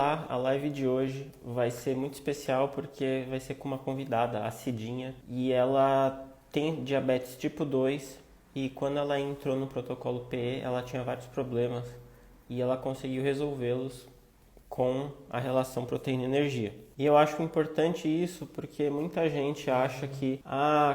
A live de hoje vai ser muito especial porque vai ser com uma convidada, a Cidinha, e ela tem diabetes tipo 2 e quando ela entrou no protocolo PE, ela tinha vários problemas e ela conseguiu resolvê-los com a relação proteína-energia. E eu acho importante isso porque muita gente acha que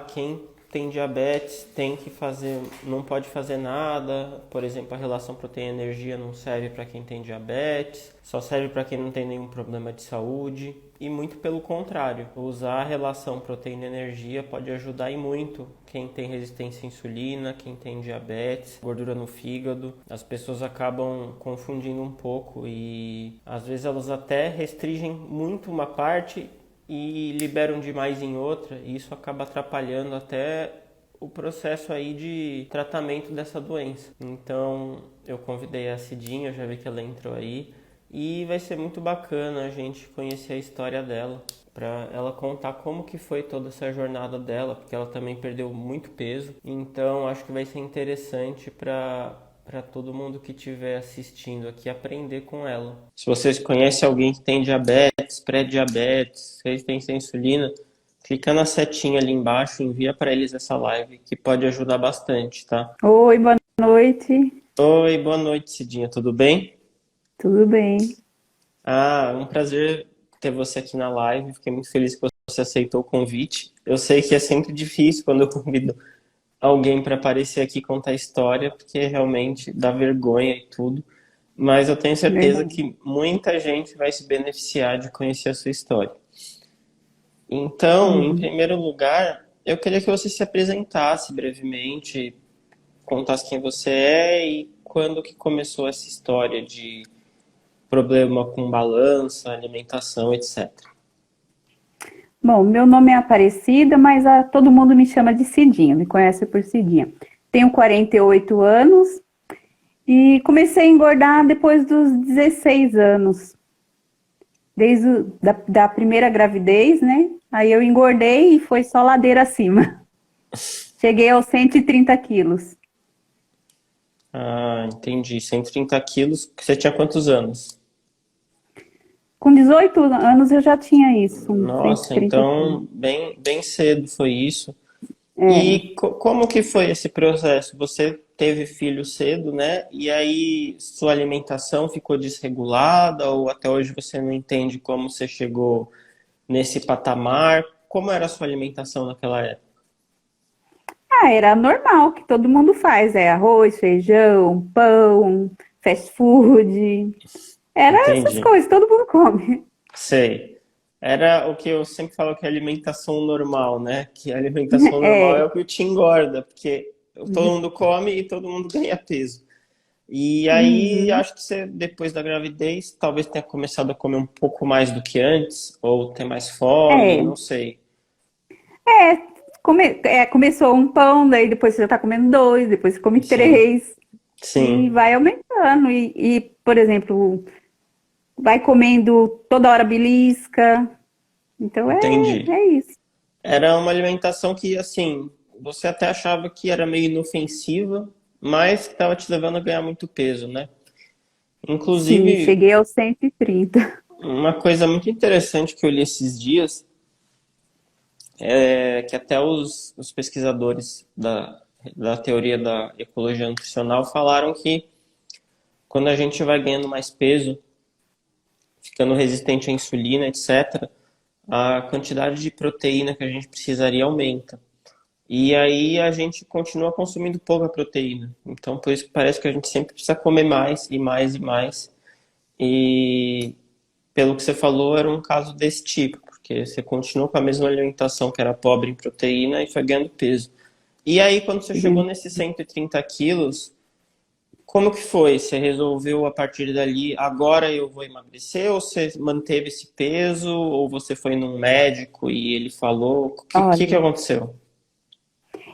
quem tem diabetes tem que fazer, não pode fazer nada. Por exemplo, a relação proteína-energia não serve para quem tem diabetes, só serve para quem não tem nenhum problema de saúde. E muito pelo contrário, usar a relação proteína-energia pode ajudar e muito quem tem resistência à insulina, quem tem diabetes, gordura no fígado. As pessoas acabam confundindo um pouco e às vezes elas até restringem muito uma parte e liberam demais em outra, e isso acaba atrapalhando até o processo aí de tratamento dessa doença. Então eu convidei a Cidinha, eu já vi que ela entrou aí, e vai ser muito bacana a gente conhecer a história dela, para ela contar como que foi toda essa jornada dela, porque ela também perdeu muito peso. Então acho que vai ser interessante para todo mundo que estiver assistindo aqui aprender com ela. Se vocês conhecem alguém que tem diabetes, pré-diabetes, resistência à insulina, clica na setinha ali embaixo e envia para eles essa live, que pode ajudar bastante, tá? Oi, boa noite. Oi, boa noite, Cidinha, tudo bem? Tudo bem? Um prazer ter você aqui na live, fiquei muito feliz que você aceitou o convite. Eu sei que é sempre difícil quando eu convido alguém para aparecer aqui e contar história, porque realmente dá vergonha e tudo. Mas eu tenho certeza Verdade. que muita gente vai se beneficiar de conhecer a sua história. Então, em Uhum. primeiro lugar, eu queria que você se apresentasse brevemente, contasse quem você é e quando que começou essa história de problema com balança, alimentação, etc. Bom, meu nome é Aparecida, mas todo mundo me chama de Cidinha, me conhece por Cidinha. Tenho 48 anos e comecei a engordar depois dos 16 anos. Desde da primeira gravidez, né? Aí eu engordei e foi só ladeira acima. Cheguei aos 130 quilos. Entendi. 130 quilos. Você tinha quantos anos? Com 18 anos eu já tinha isso, uns Nossa, 130 quilos. então bem cedo foi isso. É. E como que foi esse processo? Você teve filho cedo, né? E aí sua alimentação ficou desregulada ou até hoje você não entende como você chegou nesse patamar? Como era a sua alimentação naquela época? Era normal, que todo mundo faz, é arroz, feijão, pão, fast food, era essas Entendi. coisas, todo mundo come. Sei. Era o que eu sempre falo que é alimentação normal, né? Que a alimentação normal é É, o que te engorda, porque todo mundo come e todo mundo ganha peso. E aí, uhum. acho que você, depois da gravidez, talvez tenha começado a comer um pouco mais do que antes, ou ter mais fome, é, não sei. começou um pão, daí depois você já tá comendo dois, depois você come Sim, três, e sim, vai aumentando. Por exemplo, vai comendo toda hora belisca, então entendi. é isso. Era uma alimentação que, assim, você até achava que era meio inofensiva, mas que estava te levando a ganhar muito peso, né? Sim, Inclusive, cheguei aos 130. uma coisa muito interessante que eu li esses dias é que até os pesquisadores da teoria da ecologia nutricional falaram que quando a gente vai ganhando mais peso, ficando resistente à insulina, etc., a quantidade de proteína que a gente precisaria aumenta. E aí a gente continua consumindo pouca proteína. Então, por isso que parece que a gente sempre precisa comer mais e mais e mais. E pelo que você falou, era um caso desse tipo, porque você continuou com a mesma alimentação que era pobre em proteína e foi ganhando peso. E aí, quando você chegou nesses 130 quilos, como que foi? Você resolveu a partir dali, agora eu vou emagrecer? Ou você manteve esse peso? Ou você foi num médico e ele falou? O que Olha, aconteceu?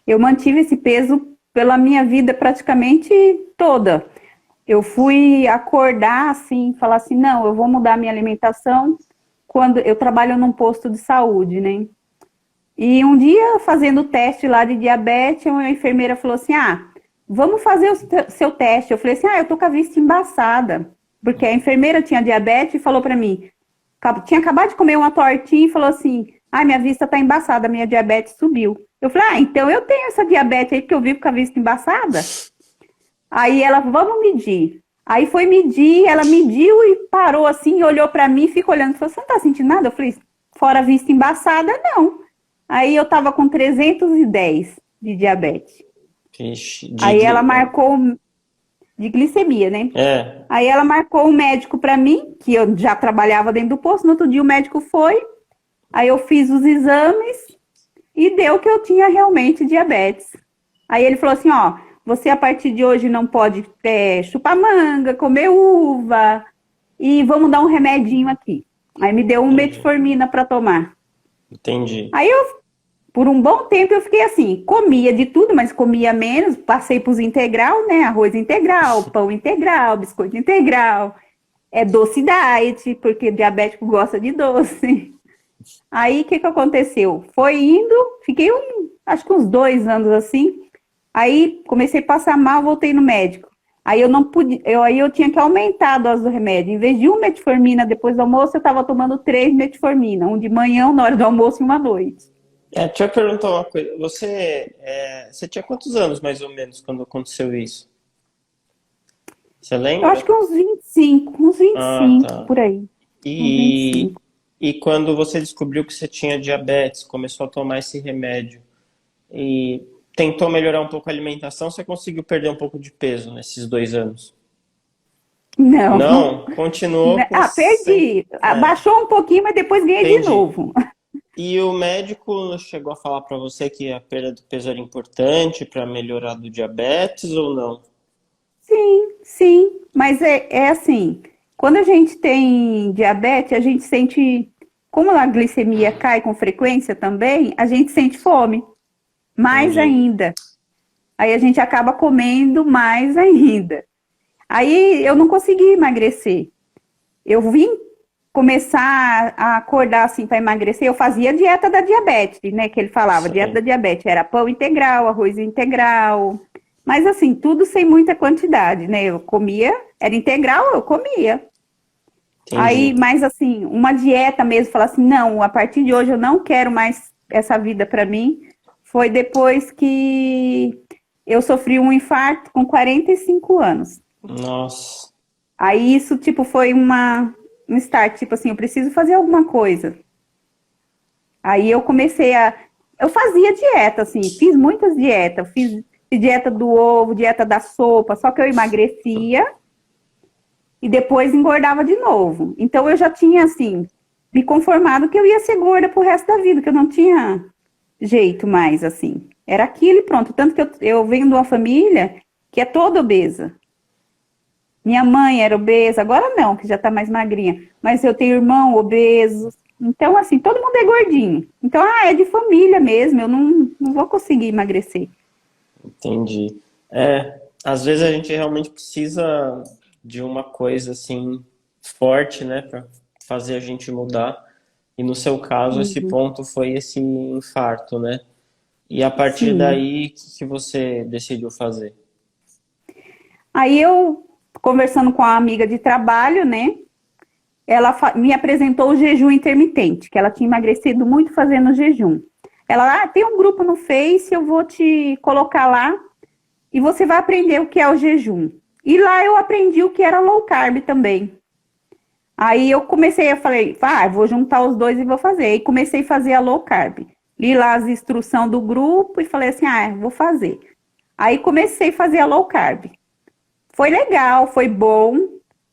eu mantive esse peso pela minha vida praticamente toda. Eu fui acordar assim, falar assim, não, eu vou mudar minha alimentação quando eu trabalho num posto de saúde, né? E um dia, fazendo o teste lá de diabetes, uma enfermeira falou assim, vamos fazer o seu teste. Eu falei assim, eu tô com a vista embaçada. porque a enfermeira tinha diabetes e falou para mim, tinha acabado de comer uma tortinha e falou assim, ai, minha vista tá embaçada, minha diabetes subiu. Eu falei, ah, então eu tenho essa diabetes aí porque eu vivo com a vista embaçada. Aí ela, vamos medir. Aí foi medir, ela mediu e parou assim, olhou para mim, ficou olhando, falou, você não tá sentindo nada? Eu falei, fora a vista embaçada, não. Aí eu tava com 310 de diabetes. Vixe, Aí ela marcou de glicemia, né? É, Aí ela marcou um médico para mim, que eu já trabalhava dentro do posto. No outro dia o médico foi, aí eu fiz os exames e deu que eu tinha realmente diabetes. Aí ele falou assim, ó, você a partir de hoje não pode chupar manga, comer uva e vamos dar um remedinho aqui. Aí me deu um entendi. metformina para tomar. Entendi. Aí eu, por um bom tempo eu fiquei assim, comia de tudo, mas comia menos, passei para os integral, né? Arroz integral, pão integral, biscoito integral, doce diet, porque diabético gosta de doce. Aí o que aconteceu? Foi indo, fiquei acho que uns 2 anos assim. Aí comecei a passar mal, voltei no médico. Aí eu não pude, aí eu tinha que aumentar a dose do remédio. Em vez de um metformina depois do almoço, eu estava tomando 3 metformina, um de manhã, na hora do almoço e uma à noite. Deixa eu perguntar uma coisa. Você tinha quantos anos, mais ou menos, quando aconteceu isso? Você Eu acho lembra? que uns vinte e Ah, cinco tá. por aí. Uns vinte e E, cinco. e quando você descobriu que você tinha diabetes, começou a tomar esse remédio e tentou melhorar um pouco a alimentação, você conseguiu perder um pouco de peso nesses 2 anos? Não. Não, continuou com Ah, 100. perdi. É, Abaixou um pouquinho, mas depois ganhei de entendi. novo. E o médico chegou a falar para você que a perda do peso era importante para melhorar do diabetes ou não? Sim, sim. Mas é assim, quando a gente tem diabetes, a gente sente, como a glicemia cai com frequência também, a gente sente fome, mais Entendi. ainda. Aí a gente acaba comendo mais ainda. Aí eu não consegui emagrecer. Eu vim começar a acordar assim para emagrecer, eu fazia dieta da diabetes, né? Que ele falava, dieta da Sei. diabetes, era pão integral, arroz integral, mas assim, tudo sem muita quantidade, né? Eu comia, era integral, eu comia. Aí, Entendi. mas assim, uma dieta mesmo, falar assim, não, a partir de hoje eu não quero mais essa vida para mim, foi depois que eu sofri um infarto com 45 anos. Nossa. Aí isso, tipo, foi um start, tipo assim, eu preciso fazer alguma coisa. Aí eu comecei a. Eu fazia dieta, assim, fiz muitas dietas. Fiz dieta do ovo, dieta da sopa, só que eu emagrecia e depois engordava de novo. Então eu já tinha, assim, me conformado que eu ia ser gorda pro resto da vida, que eu não tinha jeito mais, assim. Era aquilo e pronto. Tanto que eu venho de uma família que é toda obesa. Minha mãe era obesa, agora não, que já tá mais magrinha. Mas eu tenho irmão obeso. Então, assim, todo mundo é gordinho. Então, é de família mesmo, eu não vou conseguir emagrecer. Entendi. Às vezes a gente realmente precisa de uma coisa assim forte, né, para fazer a gente mudar. E no seu caso, esse Uhum. ponto foi esse infarto, né? E a partir Sim. daí, o que você decidiu fazer? Aí eu, conversando com a amiga de trabalho, né? Ela me apresentou o jejum intermitente, que ela tinha emagrecido muito fazendo jejum. Ela, tem um grupo no Face, eu vou te colocar lá e você vai aprender o que é o jejum. E lá eu aprendi o que era low carb também. Aí eu comecei, eu falei, vou juntar os dois e vou fazer. Aí comecei a fazer a low carb. Li lá as instruções do grupo e falei assim, vou fazer. Aí comecei a fazer a low carb. Foi legal, foi bom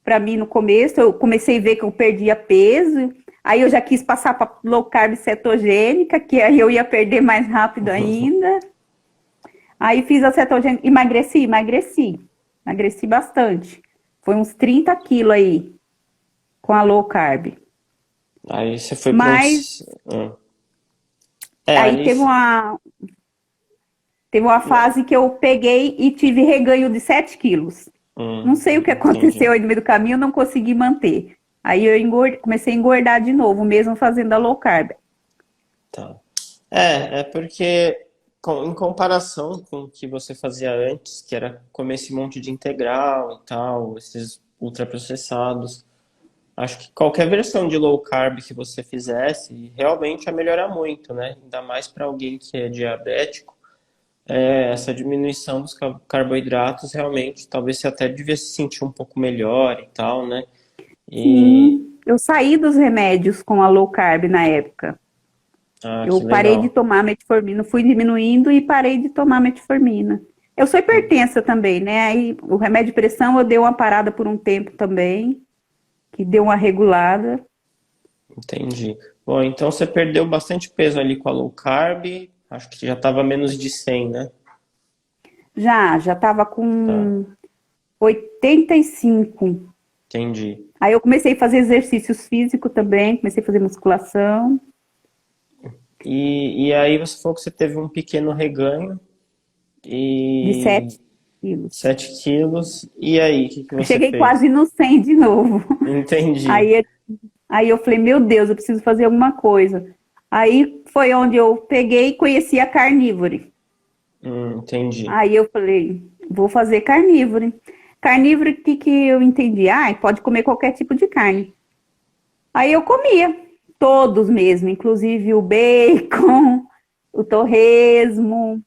para mim no começo. Eu comecei a ver que eu perdia peso. Aí eu já quis passar para low carb cetogênica, que aí eu ia perder mais rápido ainda. Aí fiz a cetogênica, emagreci bastante. Foi uns 30 quilos aí com a low carb. Aí você foi para um. Mas Ah. aí Ali. teve uma fase que eu peguei e tive reganho de 7 quilos. Não sei o que Entendi. aconteceu aí no meio do caminho, eu não consegui manter. Aí eu comecei a engordar de novo, mesmo fazendo a low carb. Tá. É porque em comparação com o que você fazia antes, que era comer esse monte de integral e tal, esses ultraprocessados. Acho que qualquer versão de low carb que você fizesse realmente ia melhorar muito, né? Ainda mais para alguém que é diabético. Essa diminuição dos carboidratos realmente, talvez você até devia se sentir um pouco melhor e tal, né? E, Sim, eu saí dos remédios com a low carb na época. Eu que parei de legal. tomar metformina, fui diminuindo e parei de tomar metformina. Eu sou hipertensa também, né? Aí o remédio de pressão eu dei uma parada por um tempo também, que deu uma regulada. Entendi. Bom, então você perdeu bastante peso ali com a low carb, acho que já estava menos de 100, né? Já estava Tá, com 85. entendi. Aí eu comecei a fazer exercícios físicos também, comecei a fazer musculação, E aí você falou que você teve um pequeno reganho de e 7 quilos. 7 quilos. E aí, o que que Eu você cheguei fez? quase no 100 de novo. Entendi. Aí, aí eu falei, meu Deus, eu preciso fazer alguma coisa. Aí foi onde eu peguei e conheci a carnívore. Entendi. Aí eu falei, vou fazer carnívore. Carnívore, o que, que eu entendi? Ah, pode comer qualquer tipo de carne. Aí eu comia, todos mesmo, inclusive o bacon, o torresmo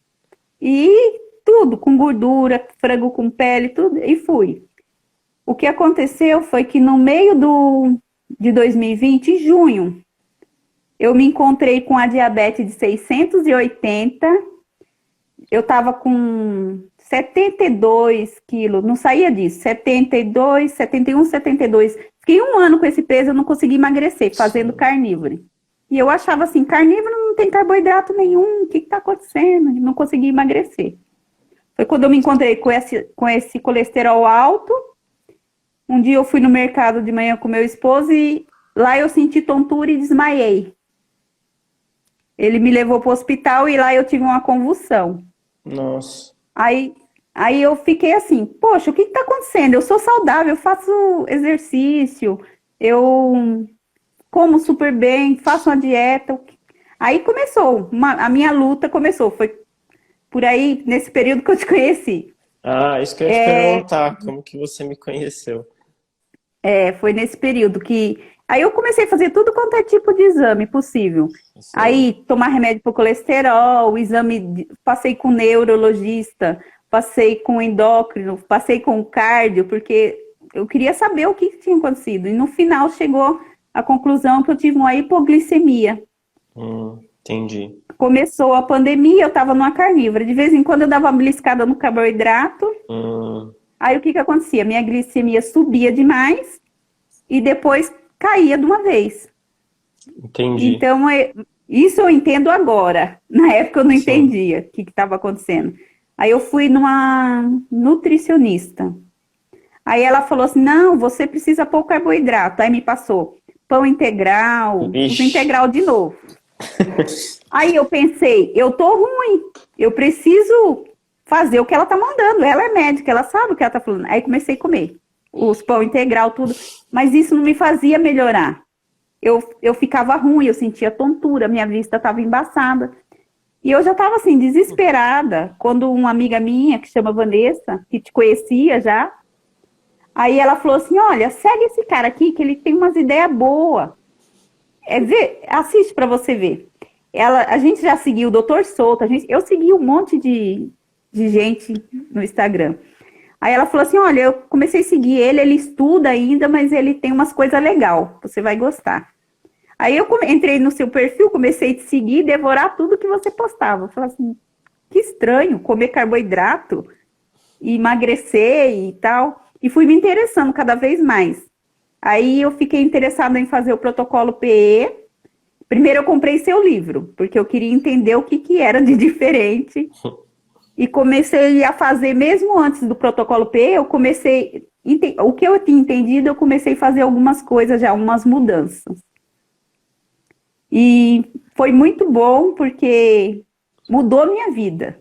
e tudo, com gordura, frango com pele, tudo, e fui. O que aconteceu foi que no meio de 2020, em junho, eu me encontrei com a diabetes de 680. Eu estava com 72 quilos, não saía disso, 72, 71, 72. Fiquei um ano com esse peso, eu não consegui emagrecer, fazendo Sim. carnívoro. E eu achava assim, carnívoro não tem carboidrato nenhum, o que está acontecendo? Não consegui emagrecer. Foi quando eu me encontrei com esse colesterol alto. Um dia eu fui no mercado de manhã com meu esposo e lá eu senti tontura e desmaiei. Ele me levou para o hospital e lá eu tive uma convulsão. Nossa. Aí, aí eu fiquei assim, poxa, o que está acontecendo? Eu sou saudável, eu faço exercício, eu como super bem, faço uma dieta. Aí começou, a minha luta começou, foi por aí, nesse período que eu te conheci. Isso que eu ia te perguntar, como que você me conheceu? Foi nesse período que. Aí eu comecei a fazer tudo quanto é tipo de exame possível. Sei. Aí, tomar remédio para colesterol, passei com neurologista, passei com endócrino, passei com cardio, porque eu queria saber o que tinha acontecido. E no final chegou a conclusão que eu tive uma hipoglicemia. Entendi. Começou a pandemia, eu estava numa carnívora. De vez em quando eu dava uma beliscada no carboidrato. Hum, Aí o que que acontecia? Minha glicemia subia demais e depois caía de uma vez. entendi. Então, isso eu entendo agora. Na época eu não Sim. entendia o que estava acontecendo. Aí eu fui numa nutricionista. Aí ela falou assim: não, você precisa pôr carboidrato. Aí me passou pão integral, os Ixi. integral de novo. Aí eu pensei, eu tô ruim, eu preciso fazer o que ela tá mandando. Ela é médica, ela sabe o que ela tá falando. Aí comecei a comer os pão integral, tudo. Mas isso não me fazia melhorar. Eu ficava ruim, eu sentia tontura, minha vista estava embaçada. E eu já estava assim, desesperada, quando uma amiga minha, que chama Vanessa, que te conhecia já, aí ela falou assim: olha, segue esse cara aqui, que ele tem umas ideias boas. Assiste para você ver. A gente já seguiu o Doutor Souto, eu segui um monte de gente no Instagram. Aí ela falou assim: olha, eu comecei a seguir ele estuda ainda, mas ele tem umas coisas legais, você vai gostar. Aí eu entrei no seu perfil, comecei a te seguir, devorar tudo que você postava. Eu falei assim, que estranho, comer carboidrato, e emagrecer e tal. E fui me interessando cada vez mais. Aí eu fiquei interessada em fazer o protocolo PE. Primeiro eu comprei seu livro, porque eu queria entender o que, que era de diferente. E comecei a fazer, mesmo antes do protocolo PE, eu comecei. O que eu tinha entendido, eu comecei a fazer algumas coisas já, algumas mudanças. E foi muito bom porque mudou minha vida.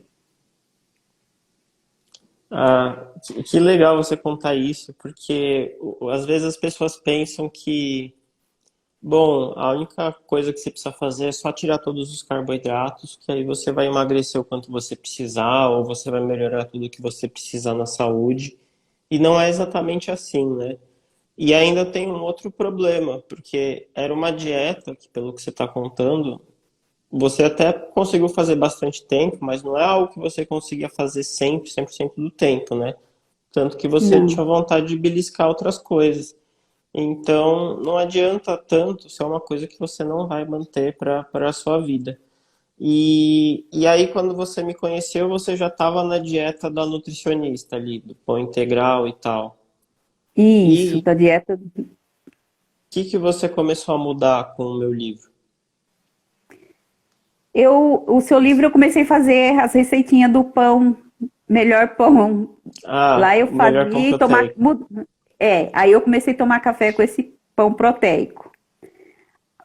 Que legal você contar isso, porque às vezes as pessoas pensam que, bom, a única coisa que você precisa fazer é só tirar todos os carboidratos, que aí você vai emagrecer o quanto você precisar, ou você vai melhorar tudo que você precisar na saúde. E não é exatamente assim, né? E ainda tem um outro problema, porque era uma dieta que, pelo que você está contando, você até conseguiu fazer bastante tempo, mas não é algo que você conseguia fazer sempre, 100% do tempo, né? Tanto que você Não. tinha vontade de beliscar outras coisas. Então, não adianta tanto se é uma coisa que você não vai manter para a sua vida. E aí, quando você me conheceu, você já estava na dieta da nutricionista ali, do pão integral e tal. Isso, E da dieta. o que que você começou a mudar com o meu livro? O seu livro eu comecei a fazer as receitinhas do pão, melhor pão. Lá Ah, eu o melhor pão fazia e tomar. proteico. Aí eu comecei a tomar café com esse pão proteico.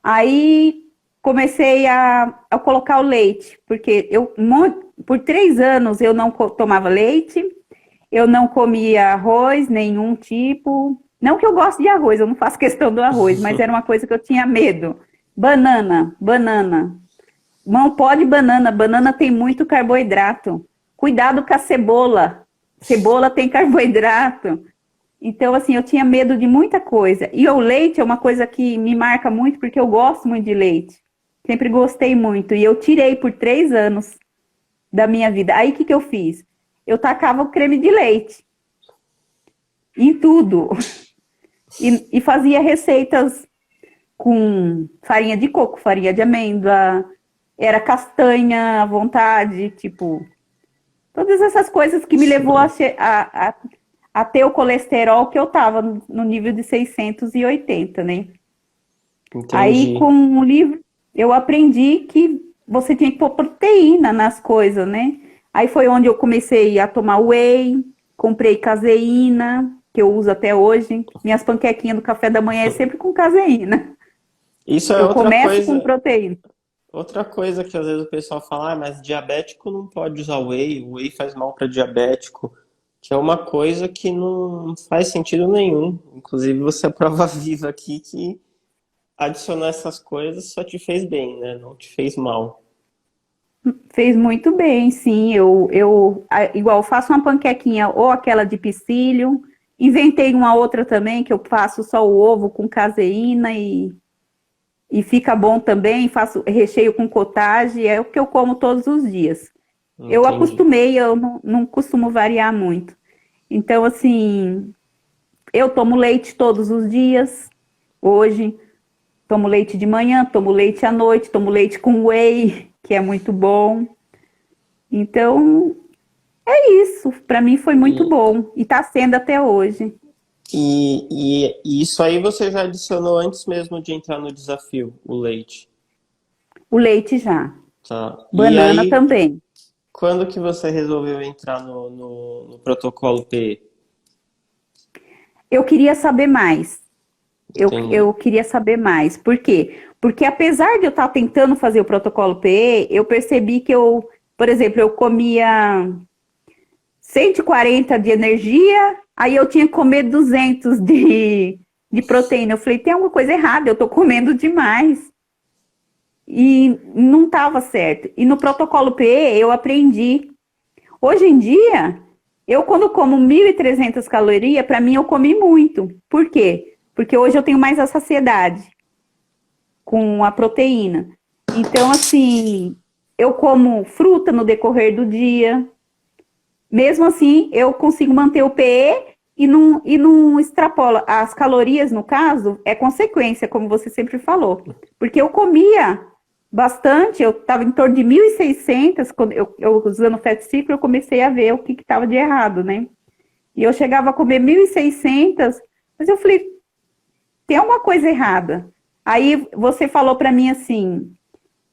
Aí comecei a colocar o leite, porque por 3 anos eu não tomava leite, eu não comia arroz, nenhum tipo. Não que eu goste de arroz, eu não faço questão do arroz, mas era uma coisa que eu tinha medo. Banana, banana. Não pode banana, banana tem muito carboidrato. Cuidado com a cebola. Cebola tem carboidrato. Então, assim, eu tinha medo de muita coisa. E o leite é uma coisa que me marca muito, porque eu gosto muito de leite. Sempre gostei muito. E eu tirei por 3 anos da minha vida. Aí, o que eu fiz? Eu tacava o creme de leite em tudo. E fazia receitas com farinha de coco, farinha de amêndoa, era castanha à vontade, tipo, todas essas coisas que me levou Sim, a ter o colesterol que eu tava no nível de 680, né? Aí entendi. com o livro eu aprendi que você tinha que pôr proteína nas coisas, né? Aí foi onde eu comecei a tomar whey, comprei caseína, que eu uso até hoje. Minhas panquequinhas do café da manhã é sempre com caseína. Isso é Eu começo com proteína. outra coisa que às vezes o pessoal fala, ah, mas diabético não pode usar whey, o whey faz mal para diabético, que é uma coisa que não faz sentido nenhum. Inclusive, você é prova viva aqui que adicionar essas coisas só te fez bem, né? Não te fez mal. Fez muito bem, sim. Igual faço uma panquequinha ou aquela de psyllium. Inventei uma outra também que eu faço só o ovo com caseína e fica bom também. Faço recheio com cottage, é o que eu como todos os dias. Eu Entendi. acostumei, eu não costumo variar muito. Então, assim, eu tomo leite todos os dias. Hoje, tomo leite de manhã, tomo leite à noite, tomo leite com whey, que é muito bom. Então, isso, para mim foi muito E, bom e está sendo até hoje. e isso aí você já adicionou antes mesmo de entrar no desafio, o leite, O leite já. tá? E Banana aí, também. quando que você resolveu entrar no protocolo P? Eu queria saber mais. Eu Entendi. queria saber mais. Por quê? Porque apesar de eu estar tentando fazer o protocolo PE, eu percebi que por exemplo, eu comia 140 de energia, aí eu tinha que comer 200 de proteína. Eu falei, tem alguma coisa errada, eu estou comendo demais. E não estava certo. E no protocolo PE eu aprendi. Hoje em dia, eu quando como 1.300 calorias, para mim eu comi muito. Por quê? Porque hoje eu tenho mais a saciedade com a proteína. Então, assim, eu como fruta no decorrer do dia. Mesmo assim, eu consigo manter o PE e não extrapola. As calorias, no caso, é consequência, como você sempre falou. Porque eu comia bastante, eu estava em torno de 1.600, quando eu usando o Fat Ciclo, eu comecei a ver o que estava de errado, né? E eu chegava a comer 1.600, mas eu falei, tem alguma coisa errada. Aí você falou para mim assim,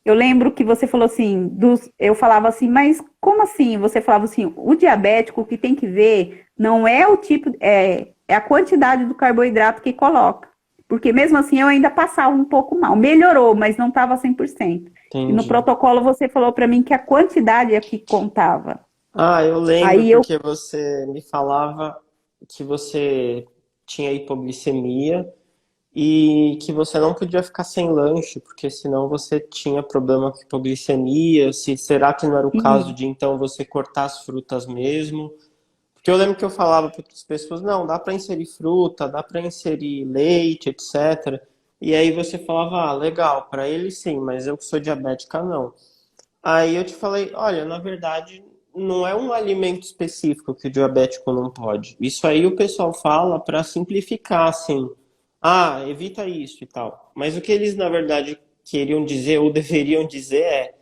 eu lembro que você falou assim, eu falava assim, mas como assim? Você falava assim, o diabético o que tem que ver não é o tipo, é a quantidade do carboidrato que coloca. Porque mesmo assim eu ainda passava um pouco mal. Melhorou, mas não estava 100%. E no Entendi. protocolo você falou para mim que a quantidade é que contava. Ah, eu lembro Aí eu, porque você me falava que você tinha hipoglicemia e que você não podia ficar sem lanche, porque senão você tinha problema com hipoglicemia. Se, será que não era o caso de então você cortar as frutas mesmo? Porque eu lembro que eu falava para outras pessoas, não, dá para inserir fruta, dá para inserir leite, etc. E aí você falava, ah, legal, para ele sim, mas eu que sou diabética, não. Aí eu te falei, olha, na verdade, não é um alimento específico que o diabético não pode. Isso aí o pessoal fala para simplificar, assim. Ah, evita isso e tal. Mas o que eles, na verdade, queriam dizer ou deveriam dizer é,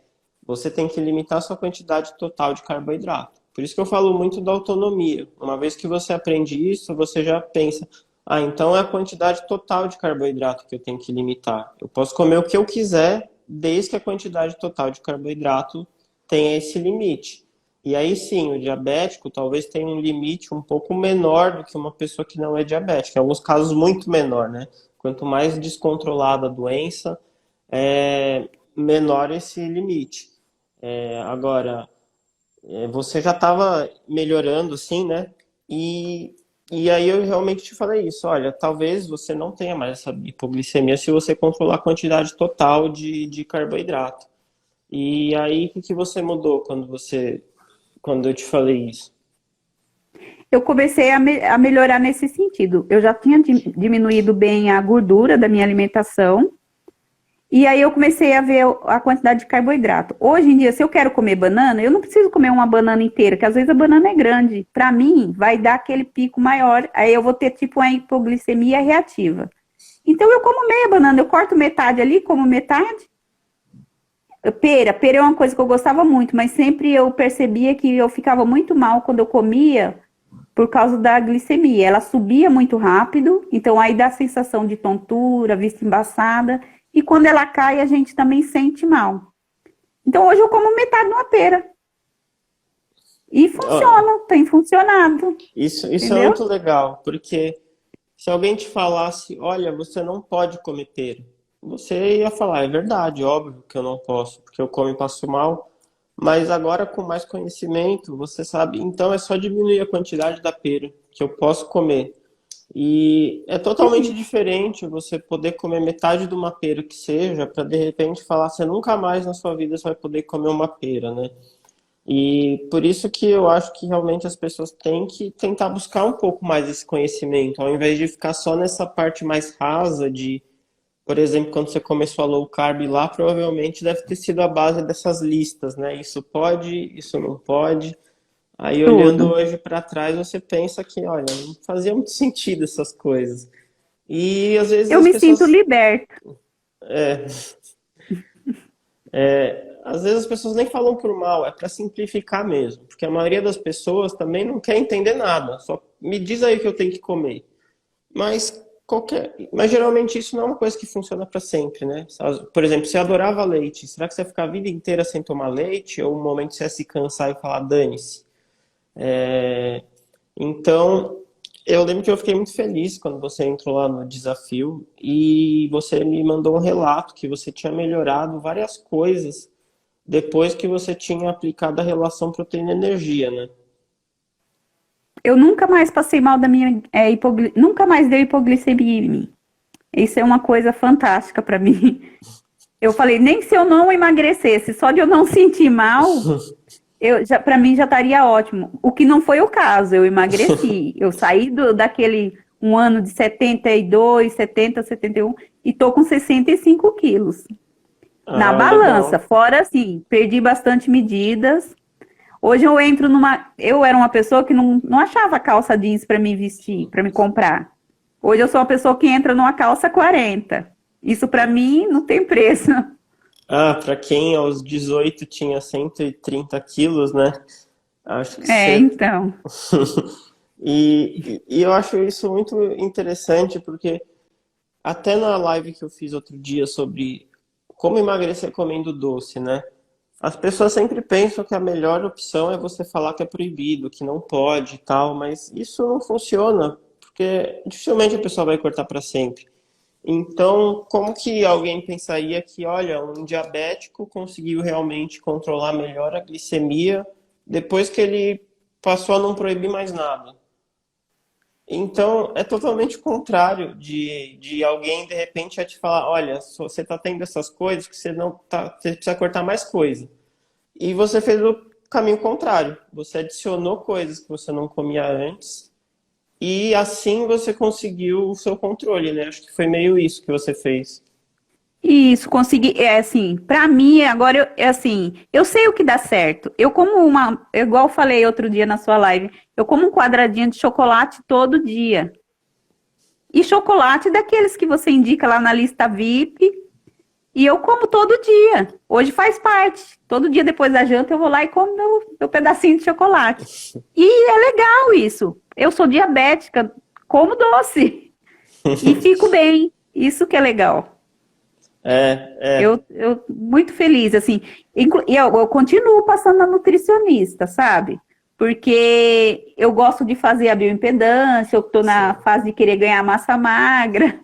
você tem que limitar sua quantidade total de carboidrato. Por isso que eu falo muito da autonomia. Uma vez que você aprende isso, você já pensa, ah, então é a quantidade total de carboidrato que eu tenho que limitar. Eu posso comer o que eu quiser, desde que a quantidade total de carboidrato tenha esse limite. E aí sim, o diabético talvez tenha um limite um pouco menor do que uma pessoa que não é diabética. Em alguns casos, muito menor, né? Quanto mais descontrolada a doença, menor esse limite. Agora, você já estava melhorando, assim, né? E aí eu realmente te falei isso. Olha, talvez você não tenha mais essa hipoglicemia se você controlar a quantidade total de carboidrato. E aí, o que que você mudou quando eu te falei isso? Eu comecei a melhorar nesse sentido. Eu já tinha diminuído bem a gordura da minha alimentação. E aí eu comecei a ver a quantidade de carboidrato. Hoje em dia, se eu quero comer banana, eu não preciso comer uma banana inteira, que às vezes a banana é grande. Para mim, vai dar aquele pico maior, aí eu vou ter tipo uma hipoglicemia reativa. Então eu como meia banana, eu corto metade ali, como metade. Pera é uma coisa que eu gostava muito, mas sempre eu percebia que eu ficava muito mal quando eu comia por causa da glicemia. Ela subia muito rápido, então aí dá a sensação de tontura, vista embaçada, e quando ela cai, a gente também sente mal. Então hoje eu como metade de uma pera. E Ó, funciona, tem funcionado, isso é entendeu? muito legal, porque se alguém te falasse, olha, você não pode comer pera, você ia falar, é verdade, óbvio que eu não posso, porque eu como e passo mal, mas agora com mais conhecimento, você sabe, então é só diminuir a quantidade da pera que eu posso comer. E é totalmente Isso. diferente você poder comer metade de uma pera que seja, para de repente falar, você nunca mais na sua vida você vai poder comer uma pera, né? E por isso que eu acho que realmente as pessoas têm que tentar buscar um pouco mais esse conhecimento, ao invés de ficar só nessa parte mais rasa de, por exemplo, quando você começou a low carb lá, provavelmente deve ter sido a base dessas listas, né? Isso pode, isso não pode. Aí olhando Tudo. hoje para trás, você pensa que, olha, não fazia muito sentido essas coisas. E às vezes Eu as me sinto pessoas, liberta. é, às vezes as pessoas nem falam por mal, é para simplificar mesmo, porque a maioria das pessoas também não quer entender nada, só me diz aí o que eu tenho que comer. Mas geralmente isso não é uma coisa que funciona para sempre, né? Por exemplo, você adorava leite, será que você vai ficar a vida inteira sem tomar leite ou um momento você vai se cansar e falar dane-se? Então, eu lembro que eu fiquei muito feliz quando você entrou lá no desafio e você me mandou um relato que você tinha melhorado várias coisas depois que você tinha aplicado a relação proteína-energia, né? Eu nunca mais passei mal da minha nunca mais deu hipoglicemia em mim. Isso é uma coisa fantástica para mim. Eu falei, nem se eu não emagrecesse, só de eu não sentir mal, para mim já estaria ótimo. O que não foi o caso, eu emagreci. Eu saí daquele um ano de 72, 70, 71 e tô com 65 quilos na Ah, balança. legal. Fora assim, perdi bastante medidas. Hoje eu entro numa. Eu era uma pessoa que não achava calça jeans para me vestir, para me comprar. Hoje eu sou uma pessoa que entra numa calça 40. Isso para mim não tem preço. Ah, para quem aos 18 tinha 130 quilos, né? Acho que É, você. então. E eu acho isso muito interessante, porque até na live que eu fiz outro dia sobre como emagrecer comendo doce, né? As pessoas sempre pensam que a melhor opção é você falar que é proibido, que não pode e tal, mas isso não funciona, porque dificilmente a pessoa vai cortar para sempre. Então, como que alguém pensaria que, olha, um diabético conseguiu realmente controlar melhor a glicemia depois que ele passou a não proibir mais nada? Então, é totalmente o contrário de alguém, de repente, a te falar, olha, você está tendo essas coisas que você não tá, você precisa cortar mais coisa. E você fez caminho contrário. Você adicionou coisas que você não comia antes e assim você conseguiu o seu controle, né? Acho que foi meio isso que você fez. Isso, consegui, é assim, pra mim agora é assim, eu sei o que dá certo. Eu como igual eu falei outro dia na sua live, eu como um quadradinho de chocolate todo dia. E chocolate daqueles que você indica lá na lista VIP, e eu como todo dia. Hoje faz parte. Todo dia depois da janta eu vou lá e como meu pedacinho de chocolate. E é legal isso. Eu sou diabética, como doce e fico bem. Isso que é legal. Eu muito feliz, assim. E eu continuo passando na nutricionista, sabe? Porque eu gosto de fazer a bioimpedância, eu estou na Sim. fase de querer ganhar massa magra.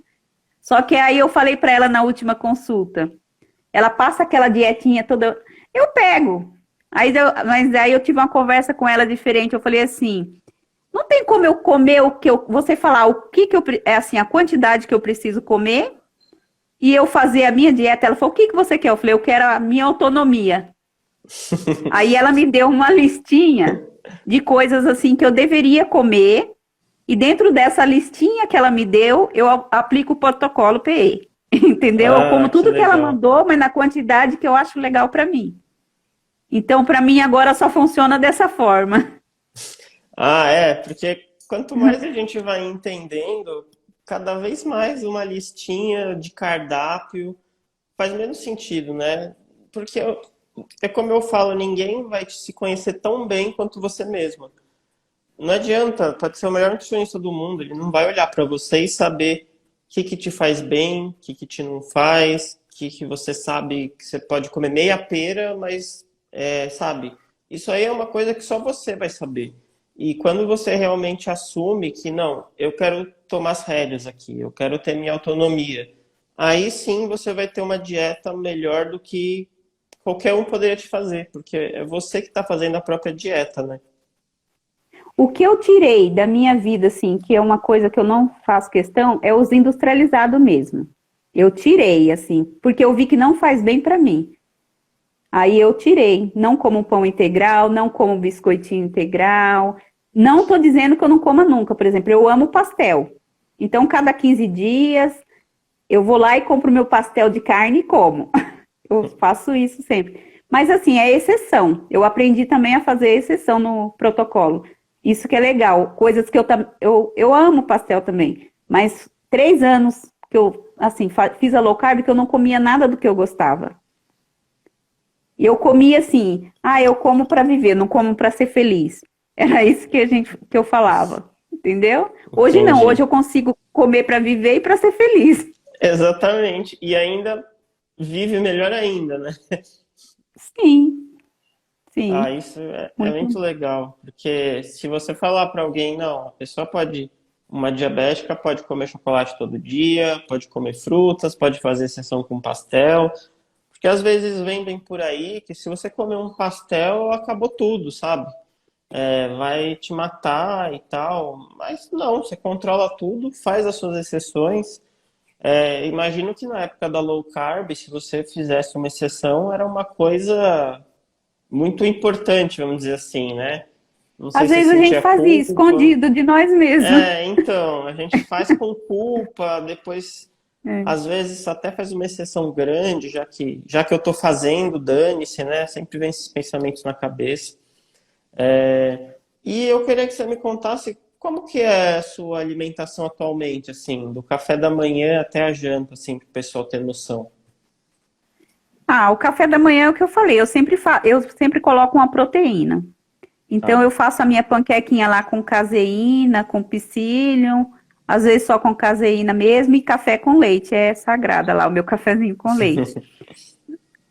Só que aí eu falei para ela na última consulta, ela passa aquela dietinha toda, eu pego. Mas aí eu tive uma conversa com ela diferente, eu falei assim, não tem como eu comer o que você falar o que eu, é assim, a quantidade que eu preciso comer e eu fazer a minha dieta. Ela falou, o que você quer? Eu falei, eu quero a minha autonomia. Aí ela me deu uma listinha de coisas assim que eu deveria comer e dentro dessa listinha que ela me deu, eu aplico o protocolo PE. Entendeu? Eu como Ah, que tudo que ela legal. mandou, mas na quantidade que eu acho legal para mim. Então, para mim agora só funciona dessa forma. Ah, porque quanto mais a gente vai entendendo, cada vez mais uma listinha de cardápio faz menos sentido, né? Porque é como eu falo, ninguém vai se conhecer tão bem quanto você mesma. Não adianta, pode ser o melhor nutricionista do mundo, ele não vai olhar para você e saber o que que te faz bem, o que que te não faz, o que que você sabe que você pode comer meia pera, mas sabe, isso aí é uma coisa que só você vai saber. E quando você realmente assume que não, eu quero tomar as rédeas aqui, eu quero ter minha autonomia, aí sim você vai ter uma dieta melhor do que qualquer um poderia te fazer, porque é você que está fazendo a própria dieta, né? O que eu tirei da minha vida, assim, que é uma coisa que eu não faço questão, é os industrializados mesmo. Eu tirei, assim, porque eu vi que não faz bem para mim. Aí eu tirei. Não como pão integral, não como biscoitinho integral. Não estou dizendo que eu não coma nunca. Por exemplo, eu amo pastel. Então, cada 15 dias, eu vou lá e compro meu pastel de carne e como. Eu faço isso sempre. Mas, assim, é exceção. Eu aprendi também a fazer exceção no protocolo. Isso que é legal. Coisas que eu amo pastel também. Mas 3 anos que eu, assim, fiz a low carb que eu não comia nada do que eu gostava. E eu comia assim, eu como para viver, não como para ser feliz. Era isso que eu falava, entendeu? Hoje não, hoje Entendi. eu consigo comer para viver e para ser feliz. Exatamente. E ainda vive melhor ainda, né? Sim, Ah, sim, isso é muito muito. legal. Porque se você falar para alguém, não, a pessoa pode, uma diabética pode comer chocolate todo dia, pode comer frutas, pode fazer sessão com pastel. Porque às vezes vendem por aí que se você comer um pastel, acabou tudo, sabe? Vai te matar e tal. Mas não, você controla tudo, faz as suas exceções. Imagino que na época da low carb, se você fizesse uma exceção, era uma coisa muito importante, vamos dizer assim, né? Não sei Às se você vezes a gente sentia fazia culpa. escondido de nós mesmos. Então, a gente faz com culpa, depois, É. às vezes, até faz uma exceção grande, já que eu tô fazendo, dane-se, né? Sempre vem esses pensamentos na cabeça. E eu queria que você me contasse como que é a sua alimentação atualmente, assim, do café da manhã até a janta, assim, para o pessoal ter noção. O café da manhã é o que eu falei, eu sempre coloco uma proteína. Então eu Tá. faço a minha panquequinha lá com caseína, com psyllium, às vezes só com caseína mesmo e café com leite, é sagrada lá o meu cafezinho com leite.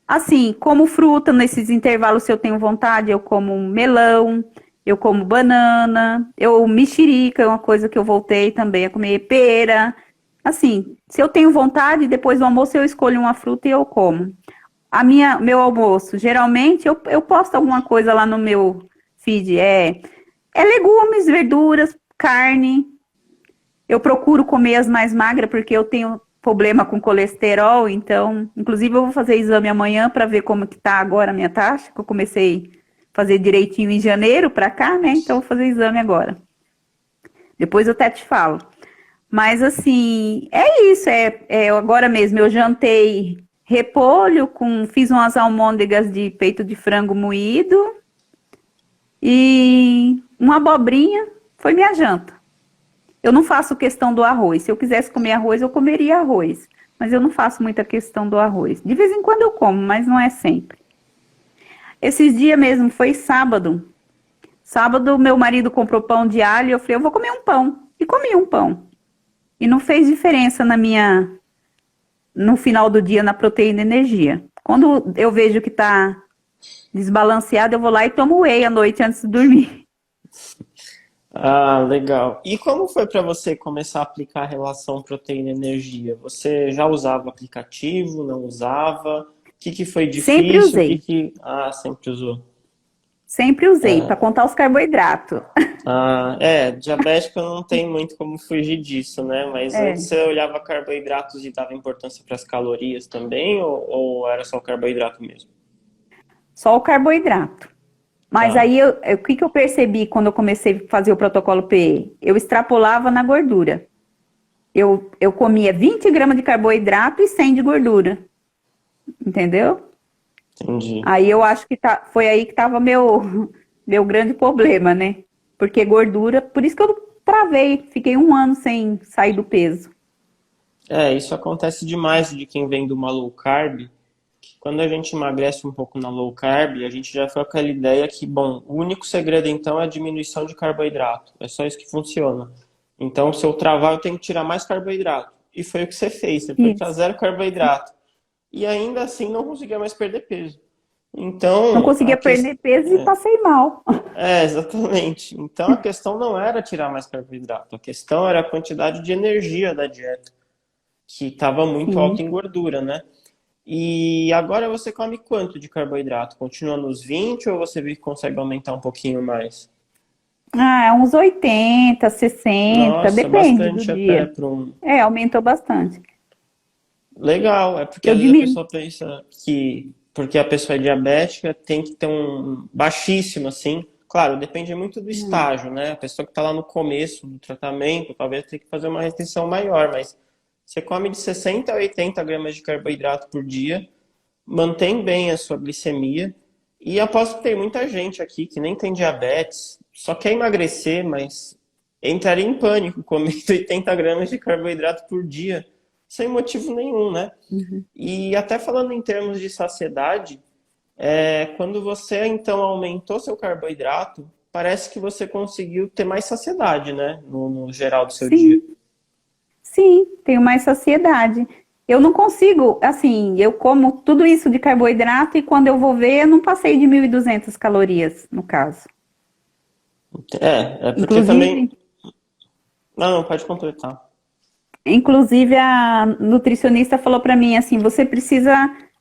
Assim, como fruta nesses intervalos, se eu tenho vontade, eu como um melão, eu como banana, mexerica é uma coisa que eu voltei também a comer, pera. Assim, se eu tenho vontade, depois do almoço eu escolho uma fruta e eu como. Meu almoço, geralmente eu posto alguma coisa lá no meu feed, é legumes, verduras, carne. Eu procuro comer as mais magras porque eu tenho problema com colesterol, então, inclusive eu vou fazer exame amanhã para ver como que tá agora a minha taxa, que eu comecei fazer direitinho em janeiro para cá, né? Então vou fazer exame agora. Depois eu até te falo. Mas assim, é isso. Agora mesmo eu jantei repolho, fiz umas almôndegas de peito de frango moído e uma abobrinha. Foi minha janta. Eu não faço questão do arroz. Se eu quisesse comer arroz, eu comeria arroz. Mas eu não faço muita questão do arroz. De vez em quando eu como, mas não é sempre. Esses dias mesmo, foi sábado. Sábado, meu marido comprou pão de alho. Eu falei, eu vou comer um pão. E comi um pão. E não fez diferença no final do dia, na proteína e energia. Quando eu vejo que tá desbalanceado, eu vou lá e tomo whey à noite antes de dormir. Ah, legal. E como foi para você começar a aplicar a relação proteína-energia? Você já usava aplicativo, não usava? O que foi Sempre difícil? usei. Ah, sempre usou. Sempre usei, É. para contar os carboidratos. Diabético não tem muito como fugir disso, né? Mas antes É, você olhava carboidratos e dava importância para as calorias também, ou era só carboidrato mesmo? só o carboidrato. Mas Tá. aí, o que eu percebi quando eu comecei a fazer o protocolo PE? Eu extrapolava na gordura. Eu comia 20 gramas de carboidrato e 100 de gordura. Entendeu? Entendi. Aí eu acho que foi aí que estava meu grande problema, né? Porque gordura, por isso que eu travei, fiquei um ano sem sair do peso. Isso acontece demais de quem vem do uma low carb, que quando a gente emagrece um pouco na low carb, a gente já fica com aquela ideia que, bom, o único segredo então é a diminuição de carboidrato. É só isso que funciona. Então, se eu travar, eu tenho que tirar mais carboidrato. E foi o que você fez, você foi para Isso. zero carboidrato. E ainda assim não conseguia mais perder peso. Não Então, a conseguia questão. perder peso e passei mal. Exatamente. Então a questão não era tirar mais carboidrato, a questão era a quantidade de energia da dieta, que estava muito alta Sim. em gordura, né? E agora você come quanto de carboidrato? Continua nos 20 ou você vê que consegue aumentar um pouquinho mais? Ah, uns 80, 60, Nossa, depende do bastante até dia. para um. Aumentou bastante. Legal, é porque Eu às vezes a diminu... pessoa pensa que porque a pessoa é diabética tem que ter um baixíssimo assim. Claro, depende muito do estágio, né? A pessoa que está lá no começo do tratamento talvez tenha que fazer uma restrição maior, mas você come de 60 a 80 gramas de carboidrato por dia, mantém bem a sua glicemia e aposto que tem muita gente aqui que nem tem diabetes, só quer emagrecer, mas entraria em pânico comendo 80 gramas de carboidrato por dia, sem motivo nenhum, né? E até falando em termos de saciedade, quando você então aumentou seu carboidrato, parece que você conseguiu ter mais saciedade, né? No geral do seu dia. Sim, sim, tenho mais saciedade. Eu não consigo, assim, eu como tudo isso de carboidrato e quando eu vou ver, eu não passei de 1.200 calorias, no caso. É porque Inclusive, também. Não, não, pode completar. inclusive a nutricionista falou para mim assim, você precisa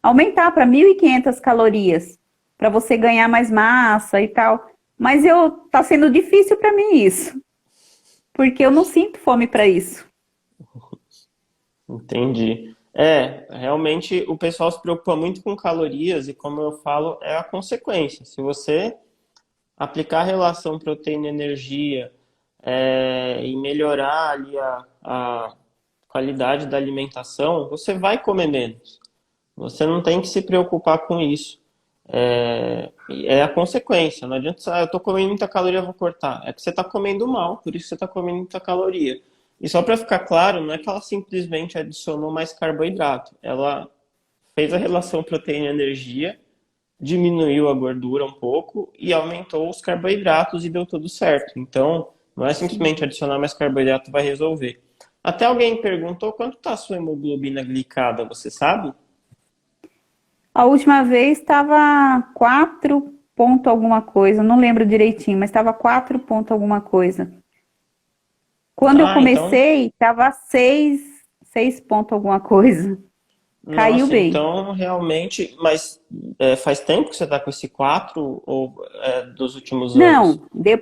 aumentar para 1.500 calorias para você ganhar mais massa e tal. Mas tá sendo difícil para mim isso, porque eu não sinto fome para isso. Entendi. Realmente o pessoal se preocupa muito com calorias e, como eu falo, é a consequência. Se você aplicar a relação proteína-energia e melhorar ali a qualidade da alimentação, você vai comer menos. Você não tem que se preocupar com isso. É a consequência. Não adianta, eu estou comendo muita caloria, eu vou cortar. É que você está comendo mal, por isso você está comendo muita caloria. E só para ficar claro, não é que ela simplesmente adicionou mais carboidrato. Ela fez a relação proteína-energia, diminuiu a gordura um pouco e aumentou os carboidratos e deu tudo certo. Então, não é simplesmente adicionar mais carboidrato vai resolver. Até alguém perguntou quanto está a sua hemoglobina glicada, você sabe? A última vez estava 4 ponto alguma coisa, não lembro direitinho, mas estava 4 ponto alguma coisa. Quando eu Ah, então, comecei, estava 6 ponto alguma coisa. Caiu nossa, bem. então realmente, mas faz tempo que você está com esse 4 ou dos últimos anos? Não,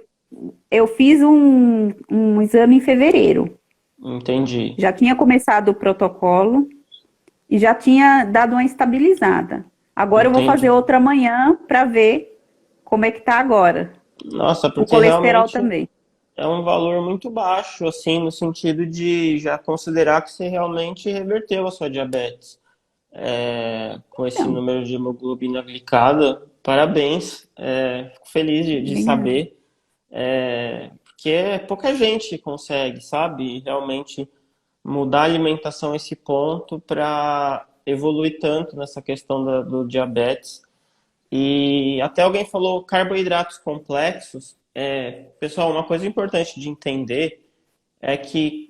eu fiz um exame em fevereiro. Entendi, Já tinha começado o protocolo e já tinha dado uma estabilizada. Agora eu vou fazer entendi. outra amanhã para ver como é que tá agora. Nossa, O porque colesterol realmente também. é um valor muito baixo, assim, no sentido de já considerar que você realmente reverteu a sua diabetes. Com esse Não, número de hemoglobina glicada, parabéns, fico feliz de obrigada. saber, porque pouca gente consegue, sabe, realmente mudar a alimentação a esse ponto para evoluir tanto nessa questão do diabetes. E até alguém falou carboidratos complexos. Pessoal, uma coisa importante de entender é que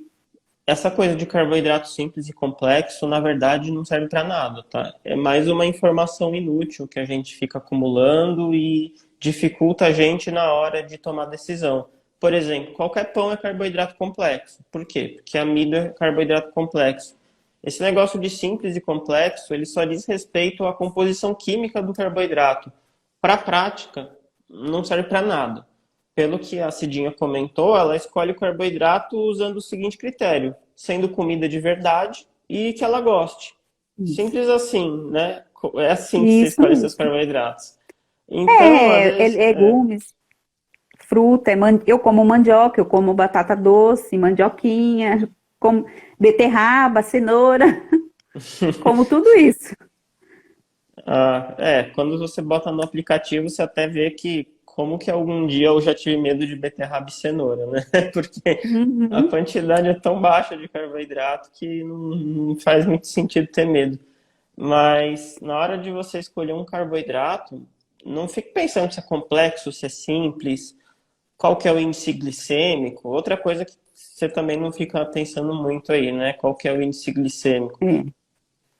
essa coisa de carboidrato simples e complexo, na verdade, não serve para nada, tá? É mais uma informação inútil que a gente fica acumulando e dificulta a gente na hora de tomar decisão. Por exemplo, qualquer pão é carboidrato complexo. Por quê? Porque amido é carboidrato complexo. Esse negócio de simples e complexo, ele só diz respeito à composição química do carboidrato. Para a prática, não serve para nada. Pelo que a Cidinha comentou, ela escolhe o carboidrato usando o seguinte critério: sendo comida de verdade e que ela goste. Isso, Simples assim, né? É assim que você isso escolhe seus mesmo. carboidratos. Então, às vezes, Legumes, fruta, eu como mandioca, eu como batata doce, mandioquinha, como beterraba, cenoura, como tudo isso. quando você bota no aplicativo, você até vê que como que algum dia eu já tive medo de beterraba e cenoura, né? Porque a Uhum. quantidade é tão baixa de carboidrato que não faz muito sentido ter medo. Mas na hora de você escolher um carboidrato, não fique pensando se é complexo, se é simples, qual que é o índice glicêmico. Outra coisa que você também não fica pensando muito aí, né? Qual que é o índice glicêmico. É.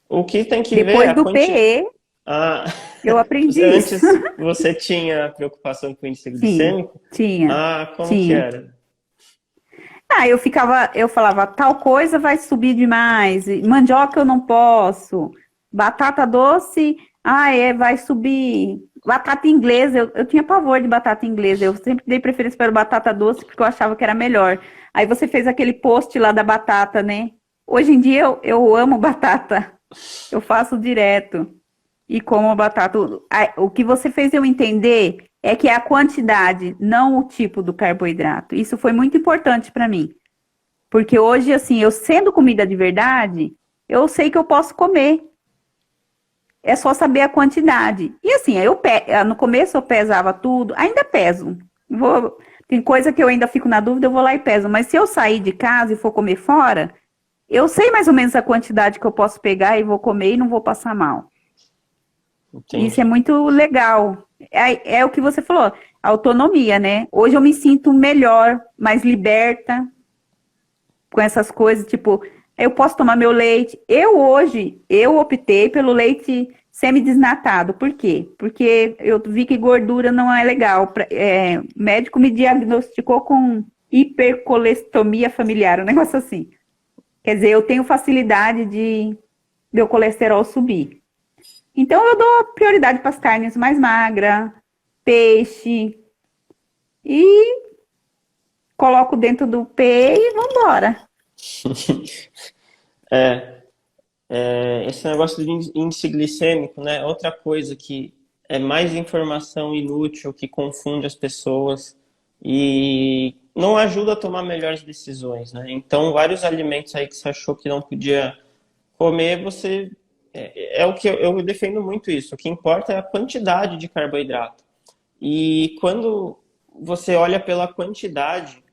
O que tem que ver é Depois a do quantidade. PE, Ah, eu aprendi isso. antes você tinha preocupação com o índice Tinha, glicêmico? tinha, Ah, como que tinha. era? Eu falava, tal coisa vai subir demais, mandioca eu não posso, batata doce, vai subir. Batata inglesa, eu tinha pavor de batata inglesa, eu sempre dei preferência para batata doce porque eu achava que era melhor. Aí você fez aquele post lá da batata, né? Hoje em dia eu amo batata, eu faço direto e como a batata. O que você fez eu entender é que é a quantidade, não o tipo do carboidrato. Isso foi muito importante para mim. Porque hoje, assim, eu sendo comida de verdade, eu sei que eu posso comer. É só saber a quantidade. E assim, no começo eu pesava tudo, ainda peso. Tem coisa que eu ainda fico na dúvida, eu vou lá e peso. Mas se eu sair de casa e for comer fora, eu sei mais ou menos a quantidade que eu posso pegar e vou comer e não vou passar mal. Isso é Entendi. muito legal. É o que você falou, autonomia, né? Hoje eu me sinto melhor, mais liberta com essas coisas, tipo, eu posso tomar meu leite. Eu optei pelo leite semi-desnatado. Por quê? Porque eu vi que gordura não é legal. O médico me diagnosticou com hipercolestomia familiar, um negócio assim. Quer dizer, eu tenho facilidade de meu colesterol subir. Então eu dou prioridade para as carnes mais magras, peixe, e coloco dentro do P e vambora. É, esse negócio de índice glicêmico, né? Outra coisa que é mais informação inútil que confunde as pessoas e não ajuda a tomar melhores decisões, né? Então, vários alimentos aí que você achou que não podia comer, você é o que eu defendo muito isso. O que importa é a quantidade de carboidrato. E quando você olha pela quantidade,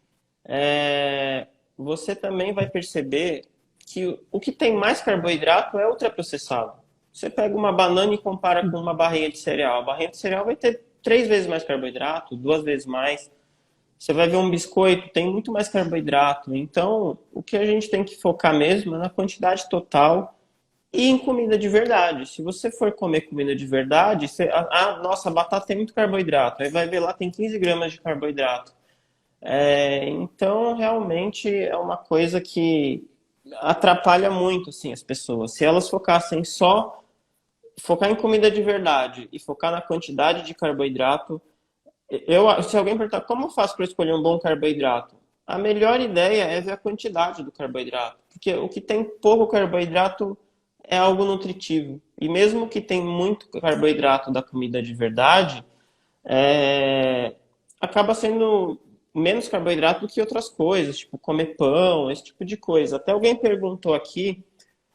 você também vai perceber que o que tem mais carboidrato é ultraprocessado. Você pega uma banana e compara com uma barrinha de cereal. A barrinha de cereal vai ter 3 vezes mais carboidrato, 2 vezes mais. Você vai ver um biscoito, tem muito mais carboidrato. Então, o que a gente tem que focar mesmo é na quantidade total e em comida de verdade. Se você for comer comida de verdade, nossa, a batata tem muito carboidrato. Aí vai ver lá, tem 15 gramas de carboidrato. Então, realmente é uma coisa que atrapalha muito assim, as pessoas. Se elas focassem só, focar em comida de verdade e focar na quantidade de carboidrato, se alguém perguntar como eu faço para escolher um bom carboidrato, a melhor ideia é ver a quantidade do carboidrato, porque o que tem pouco carboidrato é algo nutritivo. E mesmo que tem muito carboidrato da comida de verdade, é, acaba sendo menos carboidrato do que outras coisas, tipo comer pão, esse tipo de coisa. Até alguém perguntou aqui,